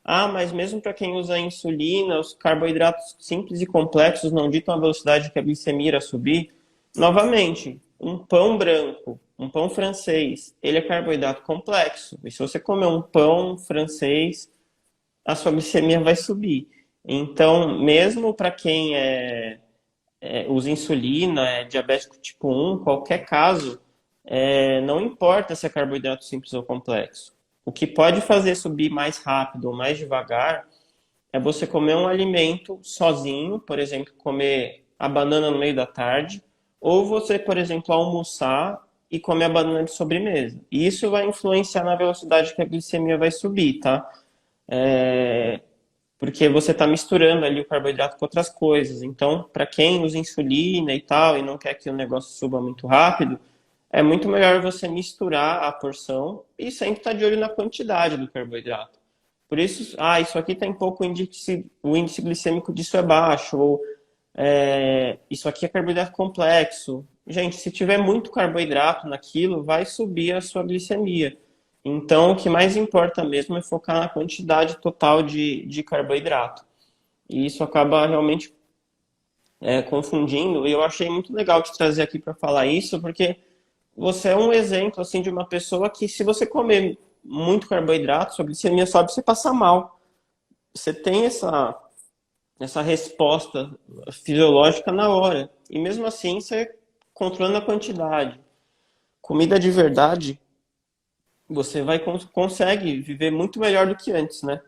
mas mesmo para quem usa insulina, os carboidratos simples e complexos não ditam a velocidade que a glicemia irá subir? Novamente, um pão branco, um pão francês, ele é carboidrato complexo. E se você comer um pão francês, a sua glicemia vai subir. Então, mesmo para quem usa insulina, é diabético tipo 1, qualquer caso, não importa se é carboidrato simples ou complexo. O que pode fazer subir mais rápido ou mais devagar é você comer um alimento sozinho, por exemplo, comer a banana no meio da tarde, ou você, por exemplo, almoçar e comer a banana de sobremesa. E isso vai influenciar na velocidade que a glicemia vai subir, tá? Porque você está misturando ali o carboidrato com outras coisas. Então, para quem usa insulina e tal, e não quer que o negócio suba muito rápido, é muito melhor você misturar a porção e sempre estar de olho na quantidade do carboidrato. Por isso, isso aqui tem pouco índice, o índice glicêmico disso é baixo, ou isso aqui é carboidrato complexo. Gente, se tiver muito carboidrato naquilo, vai subir a sua glicemia. Então, o que mais importa mesmo é focar na quantidade total de carboidrato. E isso acaba realmente confundindo. E eu achei muito legal te trazer aqui para falar isso, porque você é um exemplo assim de uma pessoa que, se você comer muito carboidrato, sua glicemia sobe, você passa mal. Você tem essa resposta fisiológica na hora. E mesmo assim, você controlando a quantidade. Comida de verdade, você consegue viver muito melhor do que antes, né?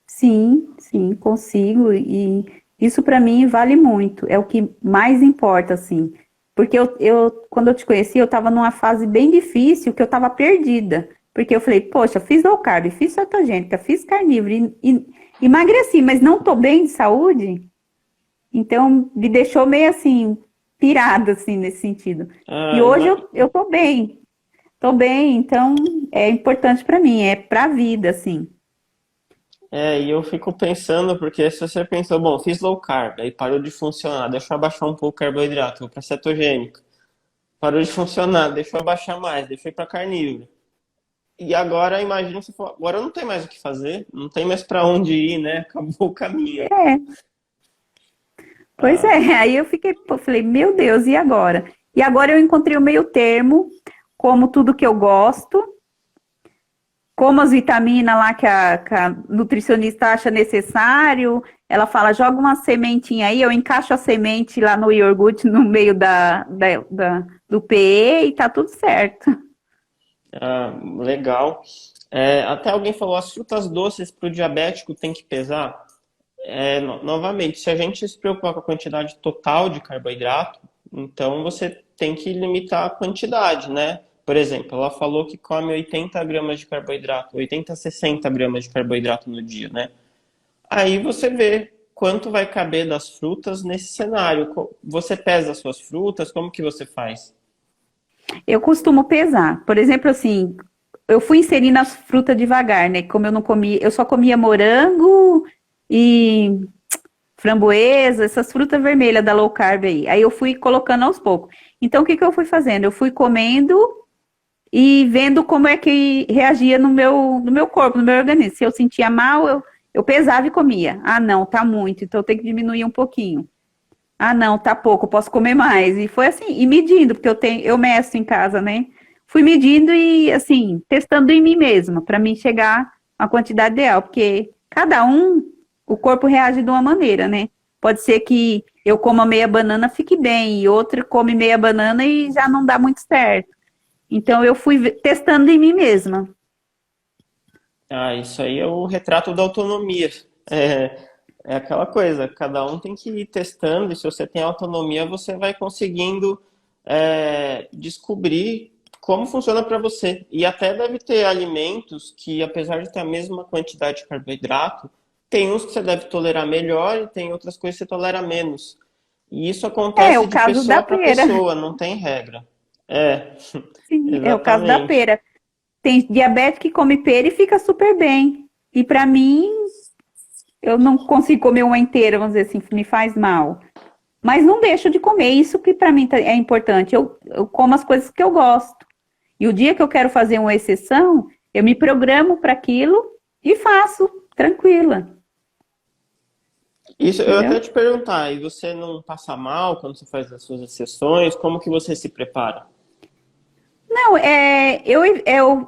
Sim, sim, consigo. E isso para mim vale muito. É o que mais importa, assim. Porque quando eu te conheci, eu estava numa fase bem difícil, que eu estava perdida. Porque eu falei, poxa, fiz low carb, fiz cetogênica, fiz carnívoro, emagreci, mas não tô bem de saúde. Então, me deixou meio assim, pirada, assim, nesse sentido. E Ah, hoje eu tô bem, então é importante para mim, é pra vida, assim. e eu fico pensando, porque se você pensou, bom, fiz low carb, aí parou de funcionar, deixa eu abaixar um pouco o carboidrato, vou para cetogênica. Parou de funcionar, deixa eu abaixar mais, deixa eu ir para carnívoro. E agora, imagina se for, agora não tem mais o que fazer, não tem mais para onde ir, né? Acabou o caminho. É, pois Ah, é, aí eu fiquei, pô, falei, meu Deus, e agora? E agora eu encontrei o meio termo, como tudo que eu gosto, como as vitaminas lá que a nutricionista acha necessário, ela fala, joga uma sementinha aí, eu encaixo a semente lá no iogurte no meio do PE e tá tudo certo. legal. Até alguém falou, as frutas doces para o diabético tem que pesar? Novamente, se a gente se preocupar com a quantidade total de carboidrato, então você tem que limitar a quantidade, né? Por exemplo, ela falou que come 80 gramas de carboidrato, 80 a 60 gramas de carboidrato no dia, né? Aí você vê quanto vai caber das frutas nesse cenário. Você pesa as suas frutas? Como que você faz? Eu costumo pesar, por exemplo, assim, eu fui inserindo as frutas devagar, né? Como eu não comia, eu só comia morango e framboesa, essas frutas vermelhas da low carb aí. Aí eu fui colocando aos poucos. Então, o que que eu fui fazendo? Eu fui comendo e vendo como é que reagia no meu corpo, no meu organismo. Se eu sentia mal, eu pesava e comia. Ah, não, tá muito, então eu tenho que diminuir um pouquinho. Ah, não, tá pouco, eu posso comer mais. E foi assim, e medindo, porque eu meço em casa, né? Fui medindo e, assim, testando em mim mesma, para mim chegar à quantidade ideal, porque cada um, o corpo reage de uma maneira, né? Pode ser que eu coma meia banana, fique bem, e outro come meia banana e já não dá muito certo. Então eu fui testando em mim mesma. Isso aí é o retrato da autonomia. É, é aquela coisa, cada um tem que ir testando, e se você tem autonomia, você vai conseguindo descobrir como funciona para você. E até deve ter alimentos que, apesar de ter a mesma quantidade de carboidrato, tem uns que você deve tolerar melhor e tem outras coisas que você tolera menos. E isso É acontece o de caso da pessoa para pera. pessoa, não tem regra. É, Sim, é o caso da exatamente. pera. Tem diabético que come pera e fica super bem. E para mim, eu não consigo comer uma inteira, vamos dizer assim, me faz mal. mas não deixo de comer. Isso que para mim é importante. Eu como as coisas que eu gosto. E o dia que eu quero fazer uma exceção, eu me programo para aquilo e faço, tranquila. Isso, eu até Entendeu? te perguntar, e você não passa mal quando você faz as suas exceções? Como que você se prepara? Não,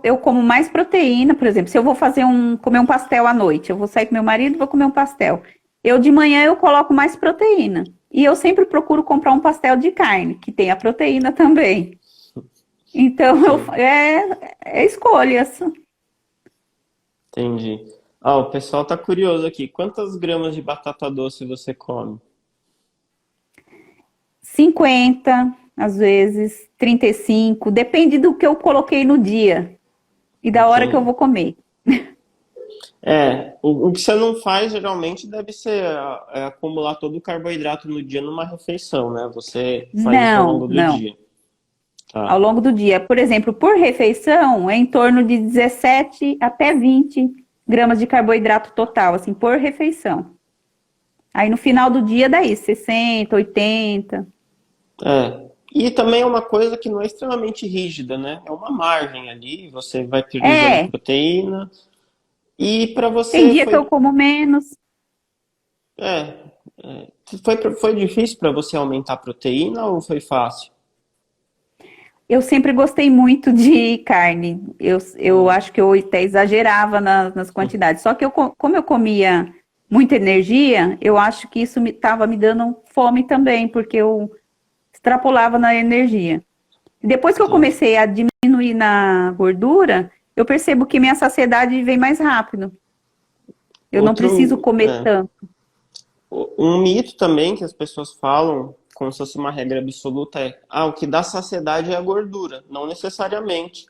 eu como mais proteína, por exemplo, se eu vou comer um pastel à noite, eu vou sair com meu marido e vou comer um pastel. Eu de manhã eu coloco mais proteína. E eu sempre procuro comprar um pastel de carne, que tem a proteína também. Então, Sim, é escolhas. entendi. Ah, o pessoal tá curioso aqui. Quantas gramas de batata doce você come? 50, às vezes, 35, depende do que eu coloquei no dia e da hora que eu Entendi. vou comer. O que você não faz geralmente deve ser acumular todo o carboidrato no dia numa refeição, né? Você faz isso ao Não, longo do não. dia. Ao Tá. longo do dia, por exemplo, por refeição, é em torno de 17 até 20 gramas de carboidrato total, assim, por refeição. Aí no final do dia, daí, 60, 80. É. E também é uma coisa que não é extremamente rígida, né? É uma margem ali, você vai priorizando É, proteína. E para tem você dia que eu foi, como menos. é, foi difícil para você aumentar a proteína ou foi fácil? Eu sempre gostei muito de carne. Eu Hum, acho que eu até exagerava nas quantidades. Só que como eu comia muita energia, eu acho que isso estava me dando fome também, porque eu extrapolava na energia. Depois que eu entendi. comecei a diminuir na gordura, eu percebo que minha saciedade vem mais rápido. Eu não preciso Outro, comer tanto. um mito também que as pessoas falam, como se fosse uma regra absoluta, o que dá saciedade é a gordura. Não necessariamente.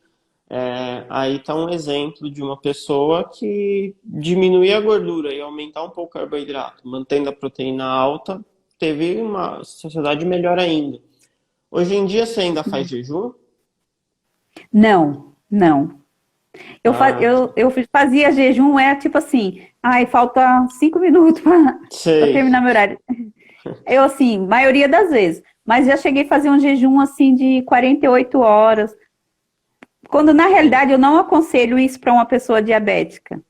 Aí está um exemplo de uma pessoa que diminuir a gordura e aumentar um pouco o carboidrato, mantendo a proteína alta, teve uma saciedade melhor ainda. Hoje em dia você ainda faz jejum? Não, não. Ah, Eu fazia jejum, tipo assim, ai, falta 5 minutos para sei. terminar meu horário. Eu, assim, maioria das vezes. Mas já cheguei a fazer um jejum, assim, de 48 horas. Quando, na realidade, eu não aconselho isso para uma pessoa diabética.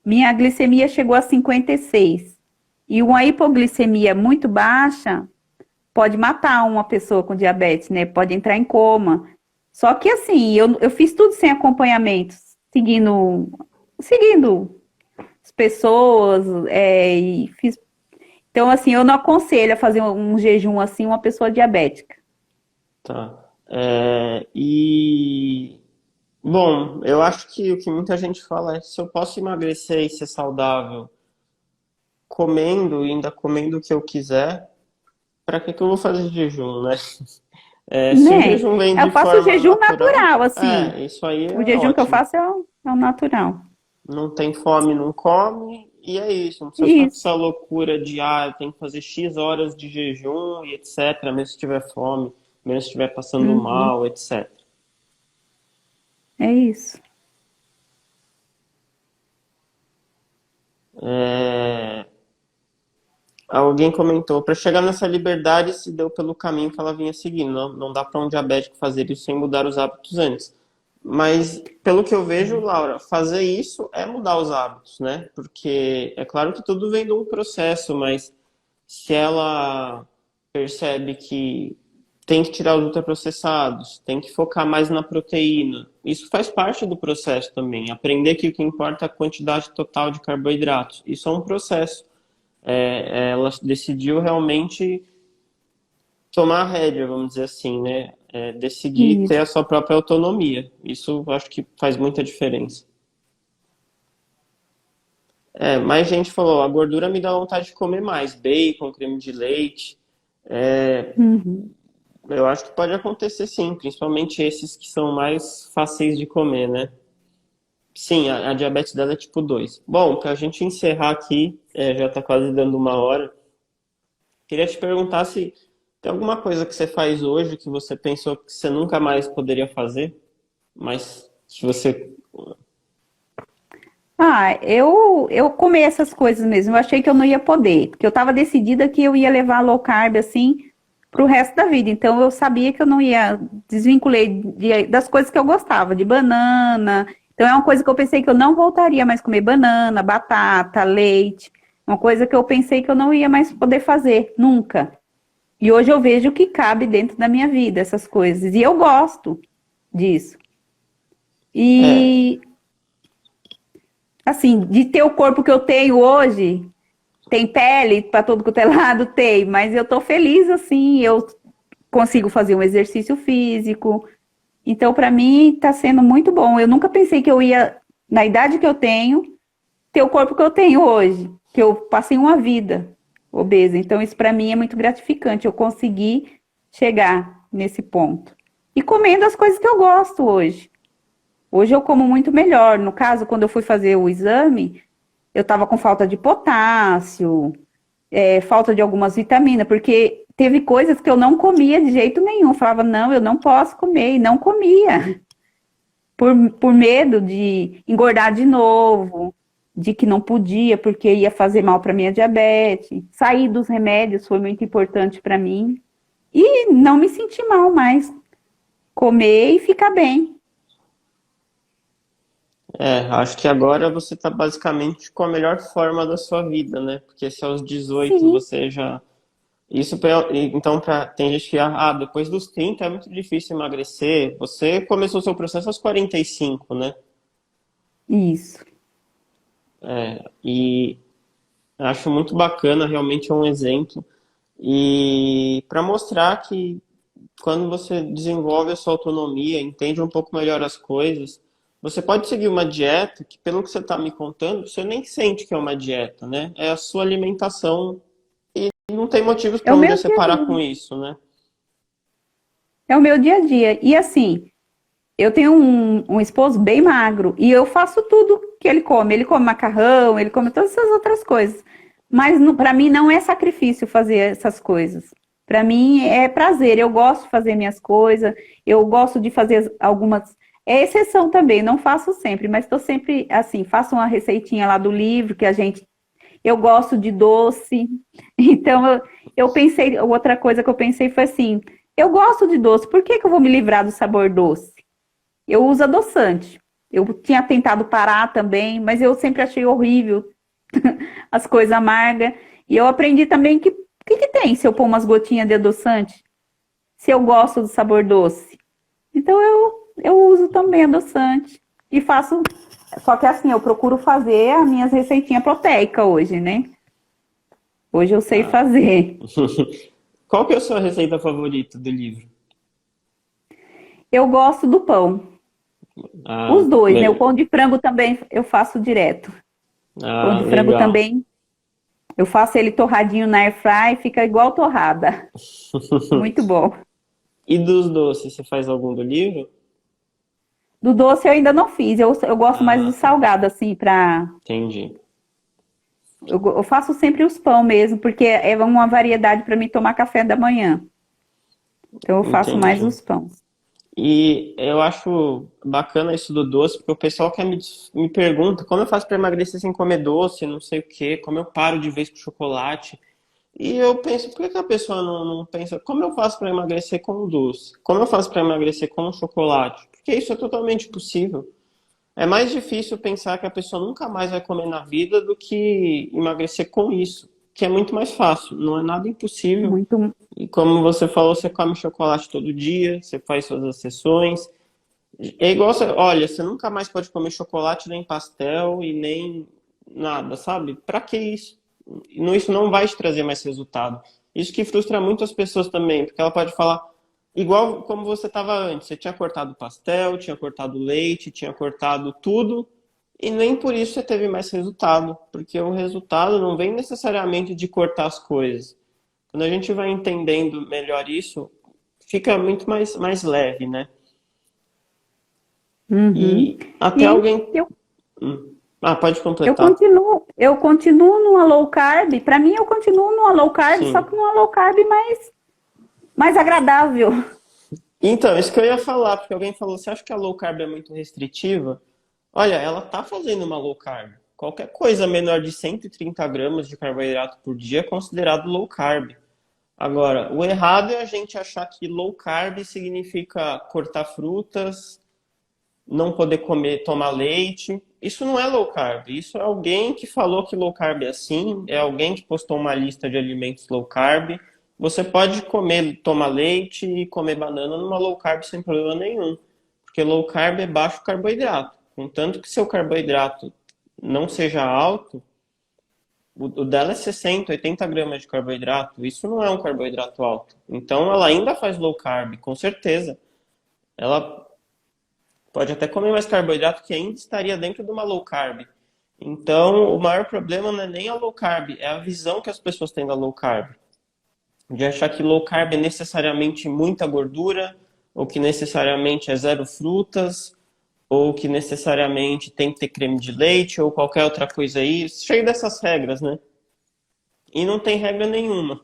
Minha glicemia chegou a 56. E uma hipoglicemia muito baixa pode matar uma pessoa com diabetes, né? Pode entrar em coma. Só que, assim, eu fiz tudo sem acompanhamento, seguindo as pessoas, e fiz. Então, assim, eu não aconselho a fazer um jejum assim uma pessoa diabética. Tá. Bom, eu acho que o que muita gente fala é se eu posso emagrecer e ser saudável comendo, e ainda comendo o que eu quiser, para que eu vou fazer jejum, né? Se o Né? jejum vem Eu de faço o forma jejum natural, natural, assim. isso aí O é jejum que eu ótimo. faço é o natural. Não tem fome, não come, e é isso. Não precisa ficar com Isso. essa loucura de, eu tenho que fazer X horas de jejum e etc, mesmo se tiver fome, mesmo se estiver passando Uhum. mal, etc. É isso. É, Alguém comentou, para chegar nessa liberdade se deu pelo caminho que ela vinha seguindo. Não, não dá para um diabético fazer isso sem mudar os hábitos antes. Mas, pelo que eu vejo, Laura, fazer isso é mudar os hábitos, né? Porque é claro que tudo vem de um processo, mas se ela percebe que tem que tirar os ultraprocessados, tem que focar mais na proteína, isso faz parte do processo também. Aprender que o que importa é a quantidade total de carboidratos. Isso é um processo. Ela decidiu realmente tomar a rédea, vamos dizer assim, né? Decidir ter a Isso. sua própria autonomia. Isso eu acho que faz muita diferença. Mais gente falou, a gordura me dá vontade de comer mais, bacon, creme de leite. Uhum. Eu acho que pode acontecer sim, principalmente esses que são mais fáceis de comer, né? Sim, a diabetes dela é tipo 2. Bom, para a gente encerrar aqui, já está quase dando uma hora. Queria te perguntar se tem alguma coisa que você faz hoje que você pensou que você nunca mais poderia fazer, mas que você. Eu comi essas coisas mesmo. Eu achei que eu não ia poder, porque eu estava decidida que eu ia levar low carb assim pro resto da vida. Então eu sabia que eu não ia desvinculei das coisas que eu gostava, de banana. Então é uma coisa que eu pensei que eu não voltaria mais comer banana, batata, leite. Uma coisa que eu pensei que eu não ia mais poder fazer, nunca. E hoje eu vejo que cabe dentro da minha vida essas coisas. E eu gosto disso. É, E assim, de ter o corpo que eu tenho hoje, tem pele para todo quanto é lado, tem, mas eu tô feliz assim, eu consigo fazer um exercício físico. Então, para mim, tá sendo muito bom. Eu nunca pensei que eu ia, na idade que eu tenho, ter o corpo que eu tenho hoje, que eu passei uma vida obesa. Então, isso para mim é muito gratificante, eu consegui chegar nesse ponto. E comendo as coisas que eu gosto hoje. Hoje eu como muito melhor. No caso, quando eu fui fazer o exame, eu estava com falta de potássio, falta de algumas vitaminas, porque teve coisas que eu não comia de jeito nenhum. Eu falava, não, eu não posso comer, e não comia, por medo de engordar de novo, de que não podia, porque ia fazer mal para minha diabetes. Sair dos remédios foi muito importante para mim. E não me sentir mal mais. Comer e ficar bem. acho que agora você está basicamente com a melhor forma da sua vida, né? Porque se aos 18 Sim, você já. Então, tem gente que, depois dos 30 é muito difícil emagrecer. Você começou o seu processo aos 45, né? isso. E acho muito bacana, realmente é um exemplo. E para mostrar que quando você desenvolve a sua autonomia, entende um pouco melhor as coisas, você pode seguir uma dieta que, pelo que você está me contando, você nem sente que é uma dieta, né? É a sua alimentação e não tem motivos É para o um meu você dia a parar com dia. isso, né? É o meu dia a dia. E assim, eu tenho um esposo bem magro e eu faço tudo que ele come. Ele come macarrão, ele come todas essas outras coisas. Mas para mim não é sacrifício fazer essas coisas. Para mim é prazer. Eu gosto de fazer minhas coisas. Eu gosto de fazer algumas. É exceção também. Não faço sempre, mas estou sempre assim. Faço uma receitinha lá do livro que a gente. Eu gosto de doce. Então eu pensei. Outra coisa que eu pensei foi assim. Eu gosto de doce. Por que que eu vou me livrar do sabor doce? Eu uso adoçante. Eu tinha tentado parar também, mas eu sempre achei horrível as coisas amargas. E eu aprendi também que o que tem se eu pôr umas gotinhas de adoçante? Se eu gosto do sabor doce. Então eu uso também adoçante. E faço. Só que assim, eu procuro fazer as minhas receitinhas proteicas hoje, né? Hoje eu sei Ah. fazer. Qual que é a sua receita favorita do livro? Eu gosto do pão. Os dois, né? O Melhor. pão de frango também eu faço direto. Pão de frango Legal. também eu faço ele torradinho na airfry, fica igual torrada. Muito bom. E dos doces, você faz algum do livro? Do doce eu ainda não fiz. Eu gosto mais do Tá. salgado, assim, pra. Entendi. Eu faço sempre os pão mesmo, porque é uma variedade para mim tomar café da manhã. Então eu faço mais Entendi. os pães. E eu acho bacana isso do doce, porque o pessoal me pergunta como eu faço para emagrecer sem comer doce, não sei o quê, como eu paro de vez com chocolate. E eu penso, por que que a pessoa não pensa, como eu faço para emagrecer com doce? Como eu faço para emagrecer com chocolate? Porque isso é totalmente possível. É mais difícil pensar que a pessoa nunca mais vai comer na vida do que emagrecer com isso, que é muito mais fácil, não é nada impossível. Muito. E como você falou, você come chocolate todo dia, você faz suas exceções. É igual você, olha, você nunca mais pode comer chocolate, nem pastel e nem nada, sabe? Pra que isso? Isso não vai te trazer mais resultado. Isso que frustra muito as pessoas também, porque ela pode falar, igual como você estava antes, você tinha cortado pastel, tinha cortado leite, tinha cortado tudo, e nem por isso você teve mais resultado, porque o resultado não vem necessariamente de cortar as coisas. Quando a gente vai entendendo melhor isso, fica muito mais leve, né? Uhum. E até E alguém. eu, Pode eu completar. continuo, eu continuo numa low carb. Para mim, eu continuo numa low carb, só Sim. que numa low carb mais agradável. Então, isso que eu ia falar, porque alguém falou, você acha que a low carb é muito restritiva? Olha, ela tá fazendo uma low carb. Qualquer coisa menor de 130 gramas de carboidrato por dia é considerado low carb. Agora, o errado é a gente achar que low carb significa cortar frutas, não poder comer, tomar leite. Isso não é low carb. Isso é alguém que falou que low carb é assim, é alguém que postou uma lista de alimentos low carb. Você pode comer, tomar leite e comer banana numa low carb sem problema nenhum. Porque low carb é baixo carboidrato. Contanto que seu carboidrato não seja alto, o dela é 60, 80 gramas de carboidrato. Isso não é um carboidrato alto. Então ela ainda faz low carb, com certeza. Ela pode até comer mais carboidrato que ainda estaria dentro de uma low carb. Então, o maior problema não é nem a low carb, é a visão que as pessoas têm da low carb. De achar que low carb é necessariamente muita gordura, ou que necessariamente é zero frutas, ou que necessariamente tem que ter creme de leite, ou qualquer outra coisa aí. Cheio dessas regras, né? E não tem regra nenhuma.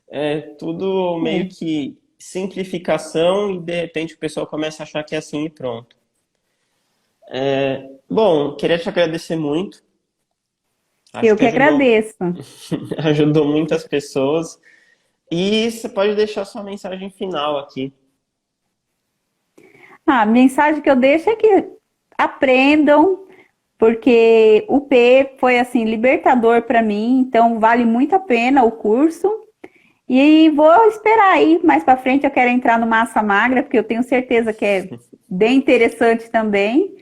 É tudo meio É. que simplificação e de repente o pessoal começa a achar que é assim e pronto. Bom, queria te agradecer muito. Acho Eu que que agradeço. ajudou muitas pessoas. E você pode deixar sua mensagem final aqui. A mensagem que eu deixo é que aprendam, porque o P foi assim libertador para mim, então vale muito a pena o curso. E vou esperar aí, mais para frente eu quero entrar no massa magra, porque eu tenho certeza que é bem interessante também.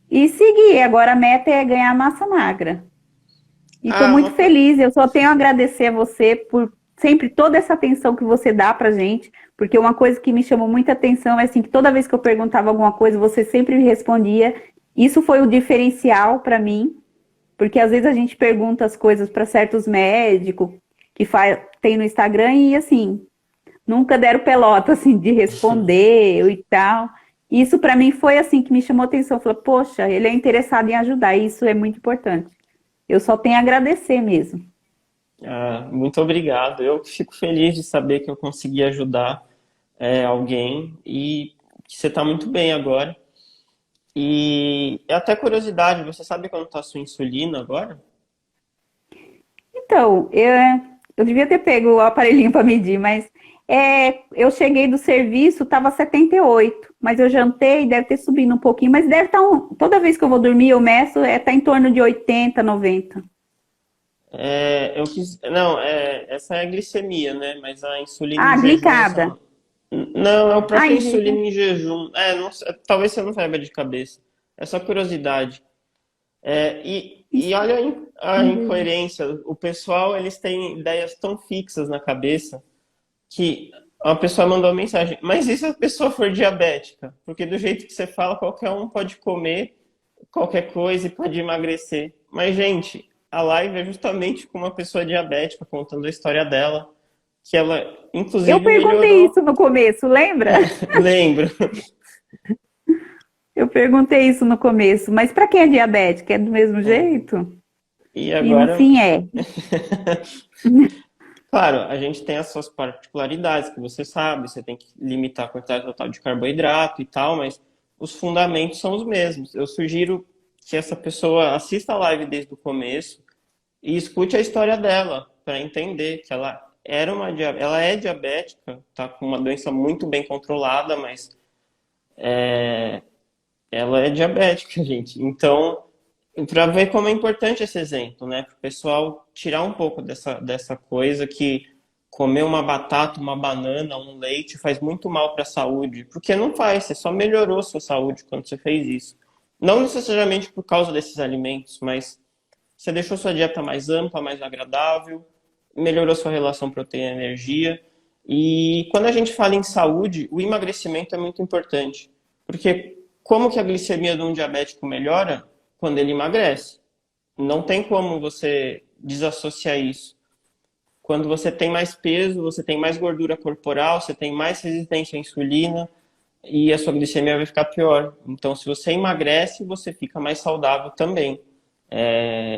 E seguir, agora a meta é ganhar massa magra. E estou Ah, muito feliz, eu só tenho a agradecer a você por sempre toda essa atenção que você dá pra gente, porque uma coisa que me chamou muita atenção é assim, que toda vez que eu perguntava alguma coisa, você sempre me respondia. Isso foi o diferencial para mim, porque às vezes a gente pergunta as coisas para certos médicos que tem no Instagram e assim, nunca deram pelota assim de responder e tal. Isso para mim foi assim que me chamou atenção. Eu falei, poxa, ele é interessado em ajudar, e isso é muito importante. Eu só tenho a agradecer mesmo. muito obrigado. Eu fico feliz de saber que eu consegui ajudar alguém e que você está muito bem agora. E até curiosidade, você sabe quando está a sua insulina agora? Então, eu devia ter pego o aparelhinho para medir, mas eu cheguei do serviço, estava 78, mas eu jantei, deve ter subido um pouquinho, mas deve estar, toda vez que eu vou dormir, eu meço, tá em torno de 80, 90. Não, essa é a glicemia, né? Mas a insulina Ah, em jejum, glicada. não, é o Ah, próprio em insulina jejum. em jejum. Talvez você não saiba de cabeça. É só curiosidade. E olha a Em jejum. incoerência. O pessoal, eles têm ideias tão fixas na cabeça que uma pessoa mandou uma mensagem, mas e se a pessoa for diabética? Porque do jeito que você fala, qualquer um pode comer qualquer coisa e pode emagrecer. Mas, gente, a live é justamente com uma pessoa diabética contando a história dela, que ela, Eu inclusive, perguntei isso melhorou. no começo, lembra? Lembro. Eu perguntei isso no começo, mas para quem é diabético, é do mesmo jeito? E E no agora, fim é. claro, a gente tem as suas particularidades, que você sabe, você tem que limitar a quantidade total de carboidrato e tal, mas os fundamentos são os mesmos. Eu sugiro que essa pessoa assista a live desde o começo e escute a história dela para entender que ela é diabética, tá com uma doença muito bem controlada, mas ela é diabética, gente. Então, para ver como é importante esse exemplo, né? Para o pessoal tirar um pouco dessa coisa que comer uma batata, uma banana, um leite faz muito mal para a saúde. Porque não faz, você só melhorou sua saúde quando você fez isso. Não necessariamente por causa desses alimentos, mas você deixou sua dieta mais ampla, mais agradável, melhorou sua relação proteína-energia. E quando a gente fala em saúde, o emagrecimento é muito importante. Porque como que a glicemia de um diabético melhora? Quando ele emagrece. Não tem como você desassociar isso. Quando você tem mais peso, você tem mais gordura corporal, você tem mais resistência à insulina e a sua glicemia vai ficar pior. Então, se você emagrece, você fica mais saudável também.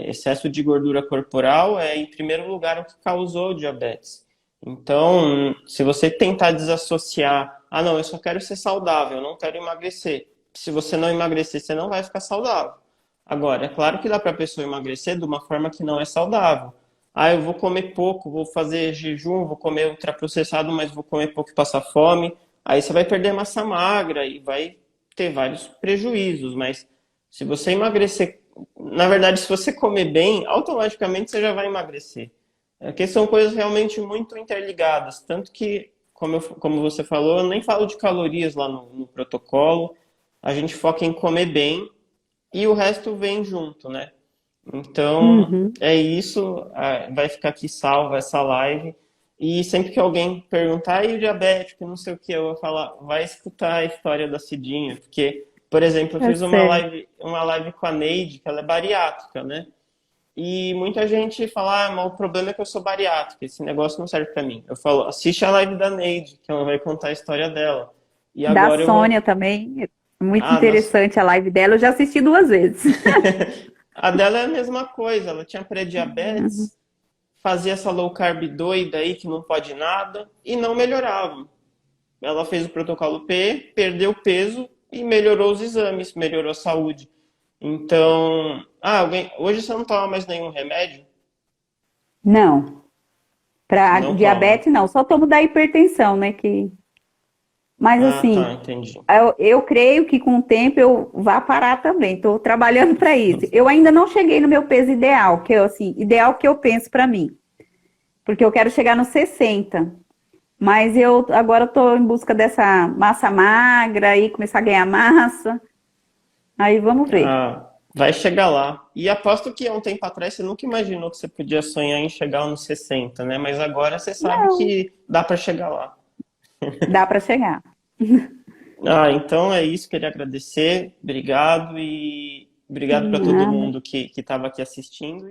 Excesso de gordura corporal é, em primeiro lugar, o que causou o diabetes. Então, se você tentar desassociar, ah, não, eu só quero ser saudável, eu não quero emagrecer. Se você não emagrecer, você não vai ficar saudável. Agora, é claro que dá para a pessoa emagrecer de uma forma que não é saudável. Ah, eu vou comer pouco, vou fazer jejum, vou comer ultraprocessado, mas vou comer pouco e passar fome. Aí você vai perder massa magra e vai ter vários prejuízos. Mas se você emagrecer, na verdade, se você comer bem, automaticamente você já vai emagrecer. É que são coisas realmente muito interligadas. Tanto que, como você falou, eu nem falo de calorias lá no protocolo. A gente foca em comer bem e o resto vem junto, né? Então, Uhum. é isso. Vai ficar aqui salva essa live. E sempre que alguém perguntar, e o diabético, não sei o que, eu vou falar, vai escutar a história da Cidinha. Porque, por exemplo, eu Tá fiz certo. uma live com a Neide, que ela é bariátrica, né? E muita gente fala, mas o problema é que eu sou bariátrica, esse negócio não serve pra mim. Eu falo, assiste a live da Neide, que ela vai contar a história dela. E Da agora eu Sônia vou. também, muito Ah, interessante a live dela, eu já assisti 2 vezes. a dela é a mesma coisa, ela tinha pré-diabetes, fazia essa low carb doida aí que não pode nada e não melhorava. Ela fez o protocolo P, perdeu peso e melhorou os exames, melhorou a saúde. Então, hoje você não toma mais nenhum remédio? Não, para Não toma. diabetes não, só tomo da hipertensão, né? Mas Ah, tá, assim, entendi. eu creio que com o tempo eu vá parar também. Estou trabalhando para isso. Eu ainda não cheguei no meu peso ideal, que é assim, ideal que eu penso para mim, porque eu quero chegar nos 60. Mas eu agora estou em busca dessa massa magra e começar a ganhar massa. Aí vamos ver. Ah, vai chegar lá. E aposto que há um tempo atrás você nunca imaginou que você podia sonhar em chegar nos 60, né? Mas agora você sabe Não, que dá para chegar lá. dá para chegar. Ah, então é isso, queria agradecer. Obrigado e obrigado para todo Nada. mundo que estava aqui assistindo.